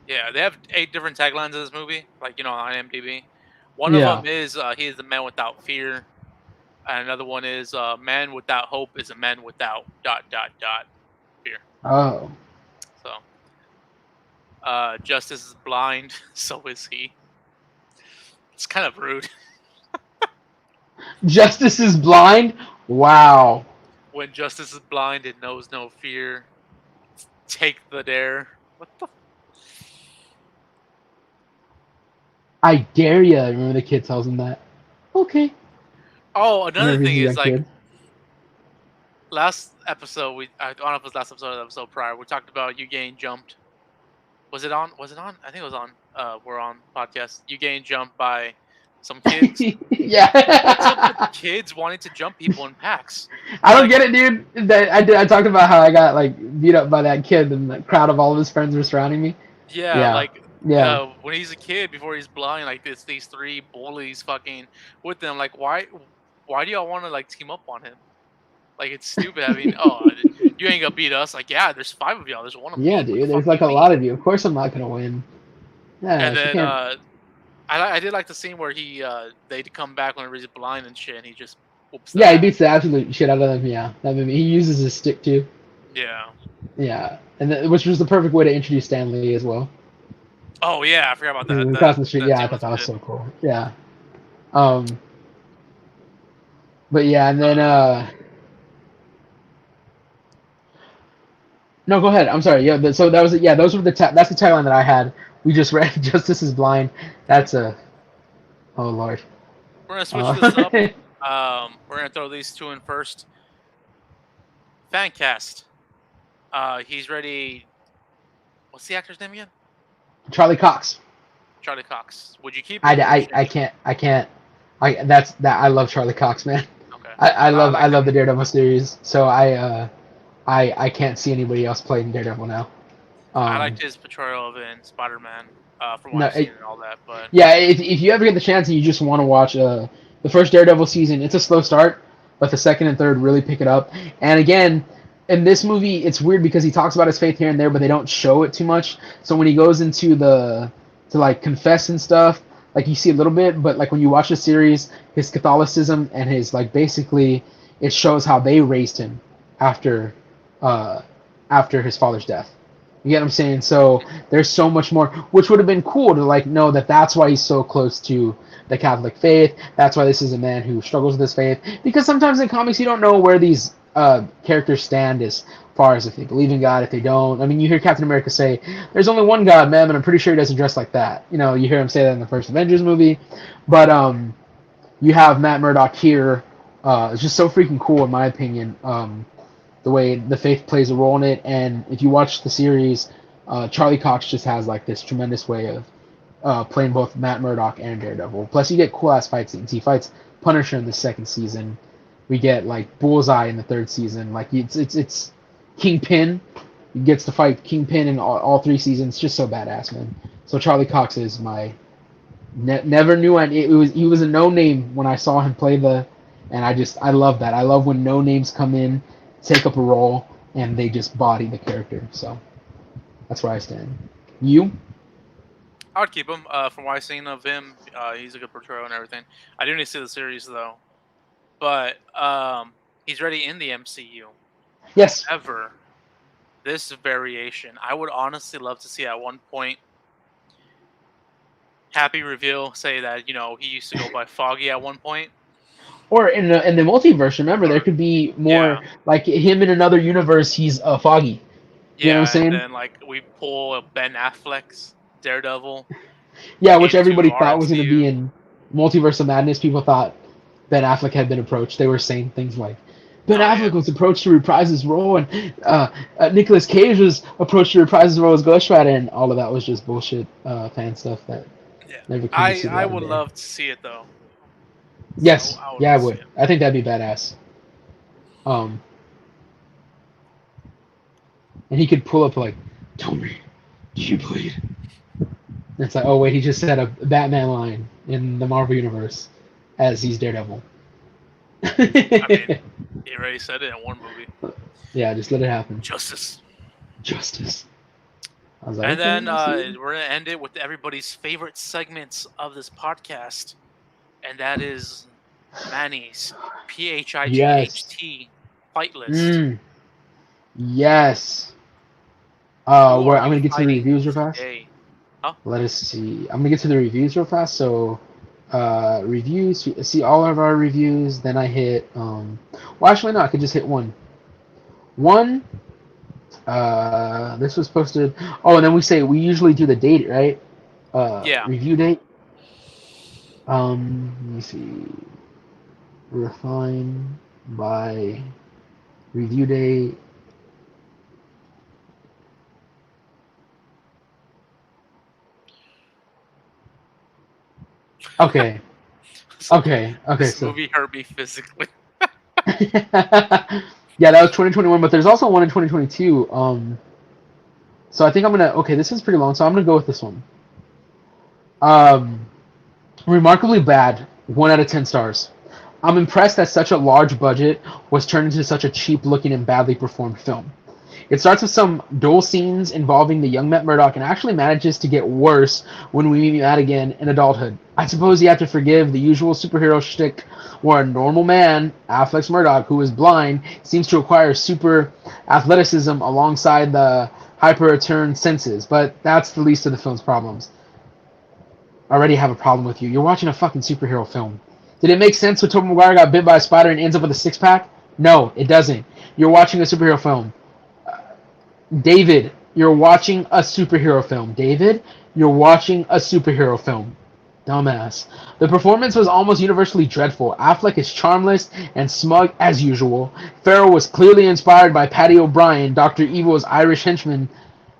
Yeah, they have 8 different taglines in this movie, like on IMDb. One of Yeah. them is he is the man without fear, and another one is man without hope is a man without ... fear. Oh. So, justice is blind, so is he. It's kind of rude. Justice is blind? Wow. When justice is blind, it knows no fear. Take the dare. What the? I dare ya. Remember the kid tells him that. Okay. Oh, another Remember he's thing a is young like kid. last episode I don't know if it was last episode or the episode prior. We talked about you getting jumped. Was it on? Was it on? I think it was on. We're on podcast. You getting jumped by some kids. Yeah. What's up with kids wanting to jump people in packs? I don't get it, dude. I talked about how I got like beat up by that kid, and the crowd of all of his friends were surrounding me. Yeah, Yeah. like Yeah. when he's a kid before he's blind, like these 3 bullies fucking with them. Like why do y'all want to like team up on him? Like it's stupid. I mean, you ain't gonna beat us. Like yeah, there's 5 of y'all. There's one of me. Yeah, What the dude. fuck There's do like you a mean? lot of you. Of course, I'm not gonna win. Yeah. And she then can't- I did like the scene where they come back when he's blind and shit, and he just whoops. Yeah, he them. beats the absolute shit out of them. Yeah, that made me. He uses his stick too. Yeah. Yeah, and which was the perfect way to introduce Stan Lee as well. Oh yeah, I forgot about He that. was across the street. that Yeah, I scene thought that was good. so cool. Yeah. But yeah, and then no, go ahead. I'm sorry. Yeah, so that was those were that's the tagline that I had. We just read Justice is Blind. That's a oh lord. We're gonna switch this up. We're gonna throw these 2 in first. Fan cast. He's ready. What's the actor's name again? Charlie Cox. Charlie Cox. Would you keep him? I can't. I love Charlie Cox, man. Okay. I love like the Daredevil series. So I can't see anybody else playing Daredevil now. I liked his portrayal of it in Spider-Man, from what No, I've seen and all that. But yeah, if you ever get the chance and you just want to watch the first Daredevil season, it's a slow start, but the second and third really pick it up. And again, in this movie, it's weird because he talks about his faith here and there, but they don't show it too much. So when he goes into to like confess and stuff, like you see a little bit, but like when you watch the series, his Catholicism and his like basically it shows how they raised him after his father's death. You get what I'm saying? So there's so much more, which would have been cool to like know that that's why he's so close to the Catholic faith. That's why this is a man who struggles with his faith. Because sometimes in comics you don't know where these characters stand as far as if they believe in God, if they don't. I mean, you hear Captain America say, "There's only one God, man," and I'm pretty sure he doesn't dress like that. You know, you hear him say that in the first Avengers movie. But you have Matt Murdock here. It's just so freaking cool, in my opinion. The way the faith plays a role in it, and if you watch the series, Charlie Cox just has like this tremendous way of playing both Matt Murdock and Daredevil. Plus, you get cool ass fight scenes. He fights Punisher in the second season. We get like Bullseye in the third season. Like it's Kingpin. He gets to fight Kingpin in all 3 seasons. Just so badass, man. So Charlie Cox is my never knew he was a no name when I saw him play and I love that. I love when no names come in, take up a role, and they just body the character. So that's where I stand. You? I would keep him. From what I've seen of him, he's a good portrayal and everything. I do need to see the series though, but he's already in the MCU. Yes. However, this variation, I would honestly love to see at one point. Happy reveal, say that he used to go by Foggy at one point. Or in the multiverse, remember there could be more like him in another universe. He's Foggy. You know what I'm saying? And then like we pull a Ben Affleck's Daredevil. Yeah, which everybody into thought was going to be RXU. in Multiverse of Madness. People thought Ben Affleck had been approached. They were saying things like Ben Affleck was approached to reprise his role, and Nicolas Cage was approached to reprise his role as Ghost Rider, and all of that was just bullshit fan stuff. Yeah. Never couldn't see the I light of would day. love to see it though. Yes, I yeah, I love to see would. it. I think that'd be badass. Um, and he could pull up like, "Tell me, do you bleed?" And it's like, oh wait, he just said a Batman line in the Marvel universe as he's Daredevil. I mean, he already said it in one movie. Yeah, just let it happen. Justice. Justice. I was like, And okay, then I see. we're gonna end it with everybody's favorite segments of this podcast, and that is Manny's PHIGHT fight list. Yes. Who Where are I'm you gonna get to the fighting reviews real fast. today? Huh? Let us see. I'm gonna get to the reviews real fast. So, reviews. See all of our reviews. Then I hit. Well, actually, no. I could just hit one. One. This was posted. Oh, and then we usually do the date, right? Yeah. Review date. Let me see. Refine by review date. Okay. Okay. This So movie hurt me physically. yeah, that was 2021, but there's also one in 2022. So I think I'm gonna. Okay, this is pretty long, so I'm gonna go with this one. Remarkably bad. 1 out of 10 stars. I'm impressed that such a large budget was turned into such a cheap-looking and badly performed film. It starts with some dull scenes involving the young Matt Murdock and actually manages to get worse when we meet Matt again in adulthood. I suppose you have to forgive the usual superhero shtick where a normal man, Affleck's Murdock, who is blind, seems to acquire super athleticism alongside the hyper-attuned senses, but that's the least of the film's problems. I already have a problem with you. You're watching a fucking superhero film. Did it make sense when Tobey Maguire got bit by a spider and ends up with a six-pack? No, it doesn't. You're watching a superhero film. David, you're watching a superhero film. David, you're watching a superhero film. Dumbass. The performance was almost universally dreadful. Affleck is charmless and smug as usual. Farrell was clearly inspired by Paddy O'Brien, Dr. Evil's Irish henchman,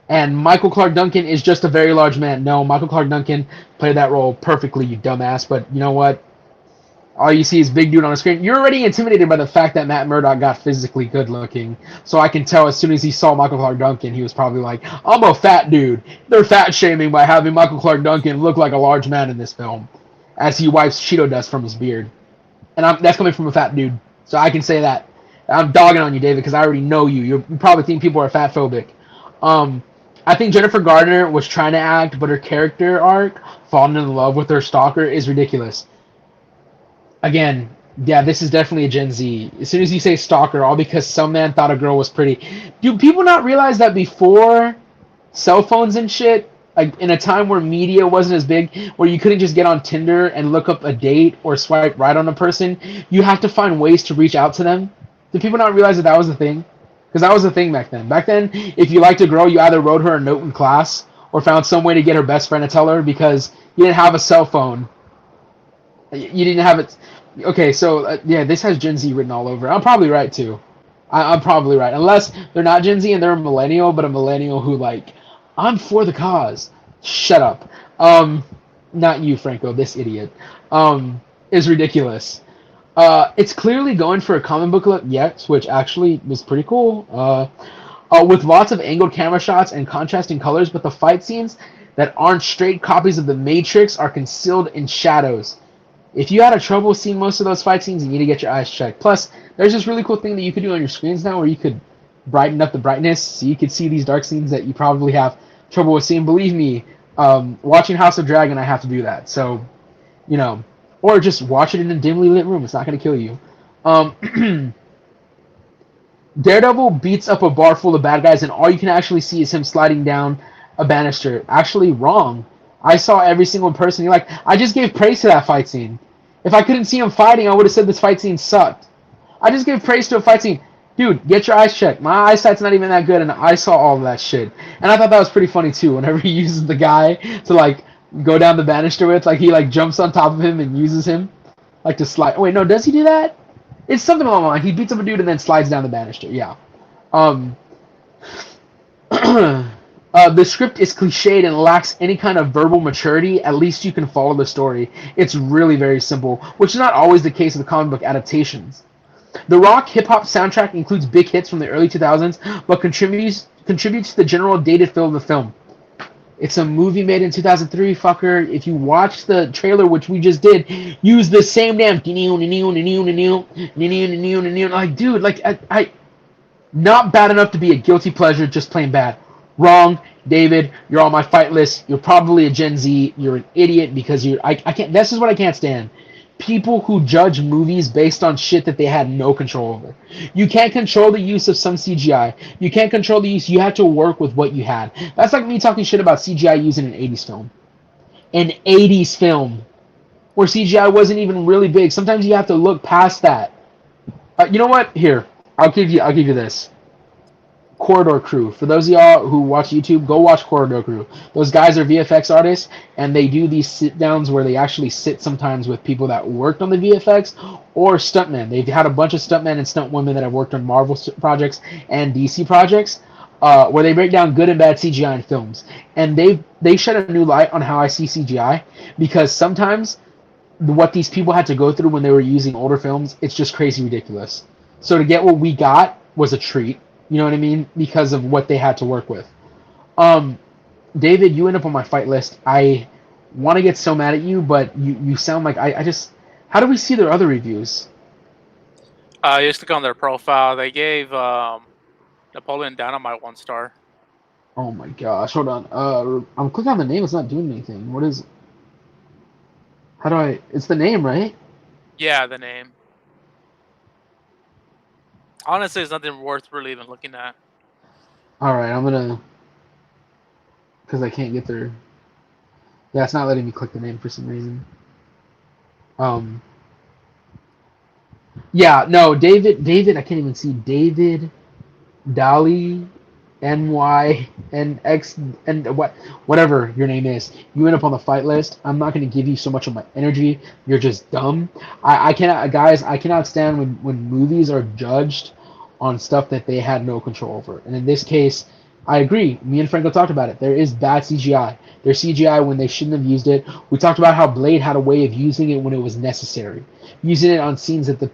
and Michael Clark Duncan is just a very large man. No, Michael Clark Duncan played that role perfectly, you dumbass, but you know what? All you see is big dude on the screen. You're already intimidated by the fact that Matt Murdock got physically good looking. So I can tell as soon as he saw Michael Clark Duncan, he was probably like, I'm a fat dude. They're fat shaming by having Michael Clark Duncan look like a large man in this film as he wipes Cheeto dust from his beard. And that's coming from a fat dude. So I can say that. I'm dogging on you, David, because I already know you. You probably think people are fat phobic. I think Jennifer Gardner was trying to act, but her character arc, falling in love with her stalker, is ridiculous. Again, yeah, this is definitely a Gen Z. As soon as you say stalker, all because some man thought a girl was pretty. Do people not realize that before cell phones and shit, like in a time where media wasn't as big, where you couldn't just get on Tinder and look up a date or swipe right on a person, you have to find ways to reach out to them? Do people not realize that that was a thing? Because that was a thing back then. Back then, if you liked a girl, you either wrote her a note in class or found some way to get her best friend to tell her because you didn't have a cell phone. You didn't have it. Okay, so yeah, this has Gen Z written all over. I'm probably right too. I'm probably right, unless they're not Gen Z and they're a millennial, but a millennial who like, I'm for the cause. Shut up. Not you, Franco. This idiot. Is ridiculous. It's clearly going for a comic book look, yes, which actually was pretty cool. With lots of angled camera shots and contrasting colors, but the fight scenes that aren't straight copies of The Matrix are concealed in shadows. If you had a trouble seeing most of those fight scenes, you need to get your eyes checked. Plus, there's this really cool thing that you could do on your screens now where you could brighten up the brightness so you could see these dark scenes that you probably have trouble with seeing. Believe me, watching House of Dragon, I have to do that. So, you know, or just watch it in a dimly lit room. It's not going to kill you. Daredevil beats up a bar full of bad guys, and all you can actually see is him sliding down a banister. Actually, wrong. I saw every single person. I just gave praise to that fight scene. If I couldn't see him fighting, I would have said this fight scene sucked. I just gave praise to a fight scene. Dude, get your eyes checked. My eyesight's not even that good, and I saw all of that shit. And I thought that was pretty funny, too, whenever he uses the guy to, go down the banister with. He, jumps on top of him and uses him, to slide. Wait, no, does he do that? It's something along the line. He beats up a dude and then slides down the banister. Yeah. The script is cliched and lacks any kind of verbal maturity. At least you can follow the story. It's really very simple, which is not always the case with comic book adaptations. The rock hip hop soundtrack includes big hits from the early 2000s, but contributes to the general dated feel of the film. It's a movie made in 2003, fucker. If you watch the trailer, which we just did, use the same damn like, dude, like I not bad enough to be a guilty pleasure, just plain bad. Wrong, David. You're on my fight list. You're probably a Gen Z. You're an idiot because I can't. This is what I can't stand. People who judge movies based on shit that they had no control over. You can't control the use of some CGI. You can't control the use. You have to work with what you had. That's like me talking shit about CGI using an 80s film. An 80s film where CGI wasn't even really big. Sometimes you have to look past that. You know what? Here, I'll give you this. Corridor Crew. For those of y'all who watch YouTube, go watch Corridor Crew. Those guys are VFX artists, and they do these sit-downs where they actually sit sometimes with people that worked on the VFX or stuntmen. They've had a bunch of stuntmen and stuntwomen that have worked on Marvel projects and DC projects, where they break down good and bad CGI in films. And they shed a new light on how I see CGI, because sometimes what these people had to go through when they were using older films, it's just crazy ridiculous. So to get what we got was a treat. You know what I mean? Because of what they had to work with. David, you end up on my fight list. I want to get so mad at you, but you sound like I just... How do we see their other reviews? You just click on their profile. They gave Napoleon Dynamite 1 star. Oh my gosh, hold on. I'm clicking on the name. It's not doing anything. What is... How do I... It's the name, right? Yeah, the name. Honestly, it's nothing worth really even looking at. Alright, I'm gonna... Because I can't get their... Yeah, it's not letting me click the name for some reason. Yeah, no, David, I can't even see. David, Dolly, NYNX, and whatever your name is. You end up on the fight list. I'm not going to give you so much of my energy. You're just dumb. I cannot, guys, I cannot stand when movies are judged on stuff that they had no control over. And in this case, I agree. Me and Franco talked about it. There is bad CGI. There's CGI when they shouldn't have used it. We talked about how Blade had a way of using it when it was necessary. Using it on scenes that the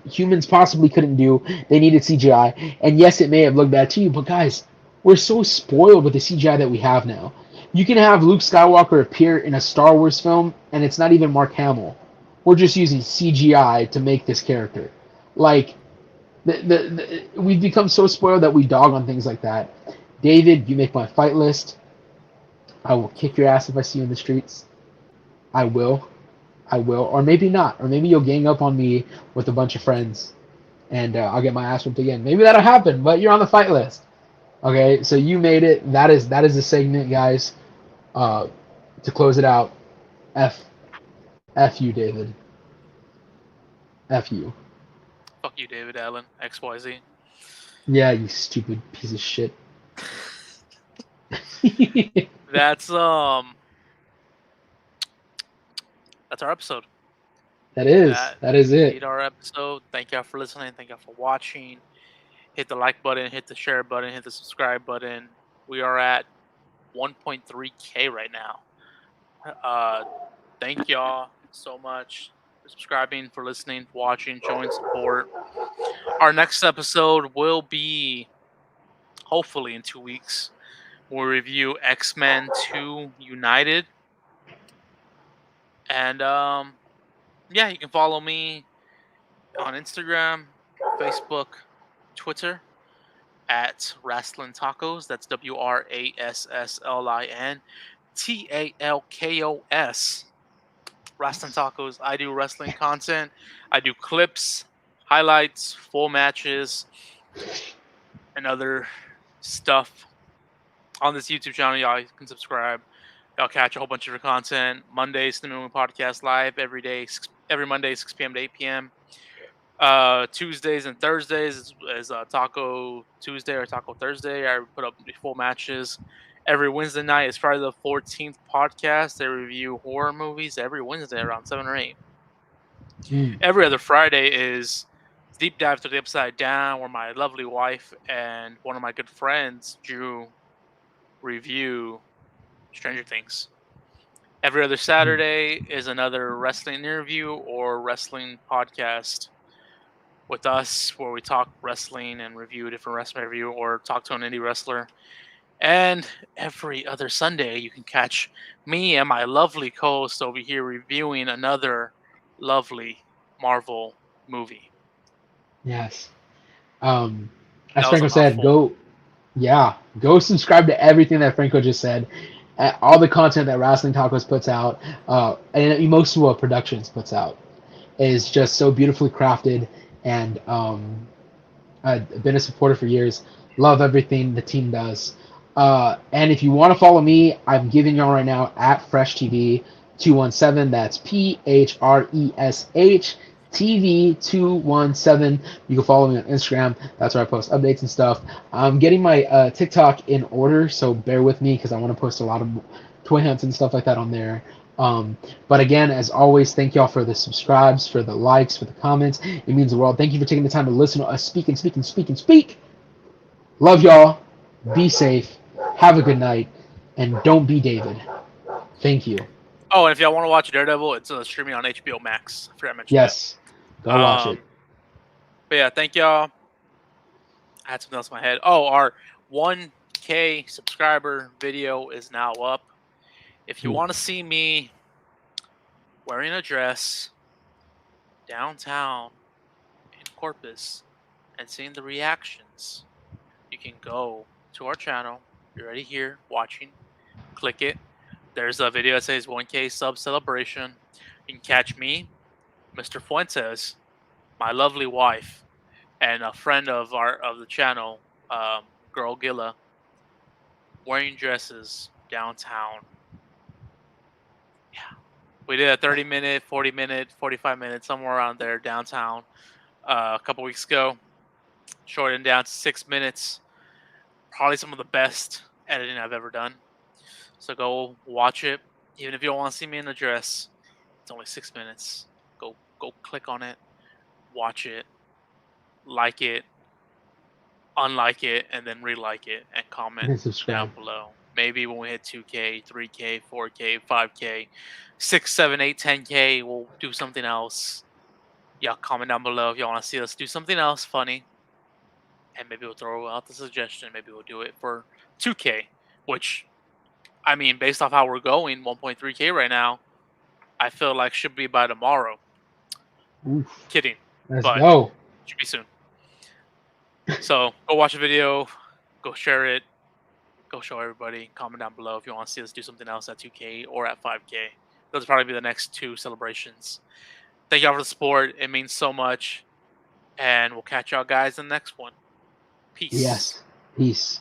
humans possibly couldn't do. They needed CGI. And yes, it may have looked bad to you, but guys, we're so spoiled with the CGI that we have now. You can have Luke Skywalker appear in a Star Wars film, and it's not even Mark Hamill. We're just using CGI to make this character. Like, we've become so spoiled that we dog on things like that. David, you make my fight list. I will kick your ass if I see you in the streets. I will. Or maybe not. Or maybe you'll gang up on me with a bunch of friends, and I'll get my ass whipped again. Maybe that'll happen, but you're on the fight list. Okay, so you made it. That is the segment, guys. To close it out, F you, David. F you. Fuck you, David Allen, XYZ. Yeah, you stupid piece of shit. That's our episode. That is it. Our episode. Thank y'all for listening. Thank y'all for watching. Hit the like button, hit the share button, hit the subscribe button. We are at 1.3K right now. Thank y'all so much for subscribing, for listening, for watching, showing support. Our next episode will be hopefully in 2 weeks. We'll review X-Men 2 United. And yeah, you can follow me on Instagram, Facebook, Twitter at Wrasslin Tacos. That's WRASSLIN Wrasslin Tacos. I do wrestling content. I do clips, highlights, full matches, and other stuff on this YouTube channel. Y'all can subscribe. Y'all catch a whole bunch of your content. Mondays, the Moon Podcast live every Monday, 6 p.m. to 8 p.m. Tuesdays and Thursdays is Taco Tuesday or Taco Thursday. I put up full matches. Every Wednesday night is Friday the 14th podcast. They review horror movies every Wednesday around 7 or 8. Every other Friday is Deep Dive to the Upside Down, where my lovely wife and one of my good friends, Drew, review Stranger Things. Every other Saturday is another wrestling interview or wrestling podcast with us where we talk wrestling and review a different wrestling review or talk to an indie wrestler. And every other Sunday, you can catch me and my lovely co-host over here reviewing another lovely Marvel movie. Yes. As That was a Franco said, mouthful. go subscribe to everything that Franco just said. All the content that Wrestling Tacos puts out, and Emosua Productions puts out, is just so beautifully crafted. And I've been a supporter for years. Love everything the team does. And if you want to follow me, I'm giving y'all right now at Fresh TV 217. That's PHRESH TV 217. You can follow me on Instagram. That's where I post updates and stuff. I'm getting my TikTok in order, so bear with me because I want to post a lot of toy hunts and stuff like that on there. But again, as always, thank y'all for the subscribes, for the likes, for the comments. It means the world. Thank you for taking the time to listen to us speak and speak and speak and speak. Love y'all. Be safe. Have a good night. And don't be David. Thank you. Oh, and if y'all want to watch Daredevil, it's streaming on HBO Max. I forgot to mention Yes. that. Go watch it. But yeah, thank y'all. I had something else in my head. Oh, our 1K subscriber video is now up. If you want to see me wearing a dress downtown in Corpus and seeing the reactions, you can go to our channel. You're already here watching. Click it. There's a video that says 1K sub celebration. You can catch me, Mr. Fuentes, my lovely wife, and a friend of the channel, Girl Gilla, wearing dresses downtown. Yeah, we did a 30-minute, 40-minute, 45-minute, somewhere around there downtown a couple weeks ago. Shortened down to 6 minutes. Probably some of the best editing I've ever done. So go watch it. Even if you don't want to see me in a dress, it's only 6 minutes. Go click on it, watch it, like it, unlike it, and then re-like it and comment And subscribe. down below. Maybe when we hit 2K, 3K, 4K, 5K, 6, 7, 8, 10K, we'll do something else. Y'all comment down below if y'all want to see us do something else funny. And maybe we'll throw out the suggestion. Maybe we'll do it for 2K, which, I mean, based off how we're going, 1.3K right now, I feel like should be by tomorrow. Oof. Kidding. Let's But go. should be soon. So go watch the video, go share it, go show everybody. Comment down below if you want to see us do something else at 2K or at 5K. Those will probably be the next 2 celebrations. Thank y'all for the support. It means so much. And we'll catch y'all guys in the next one. Peace. Yes. Peace.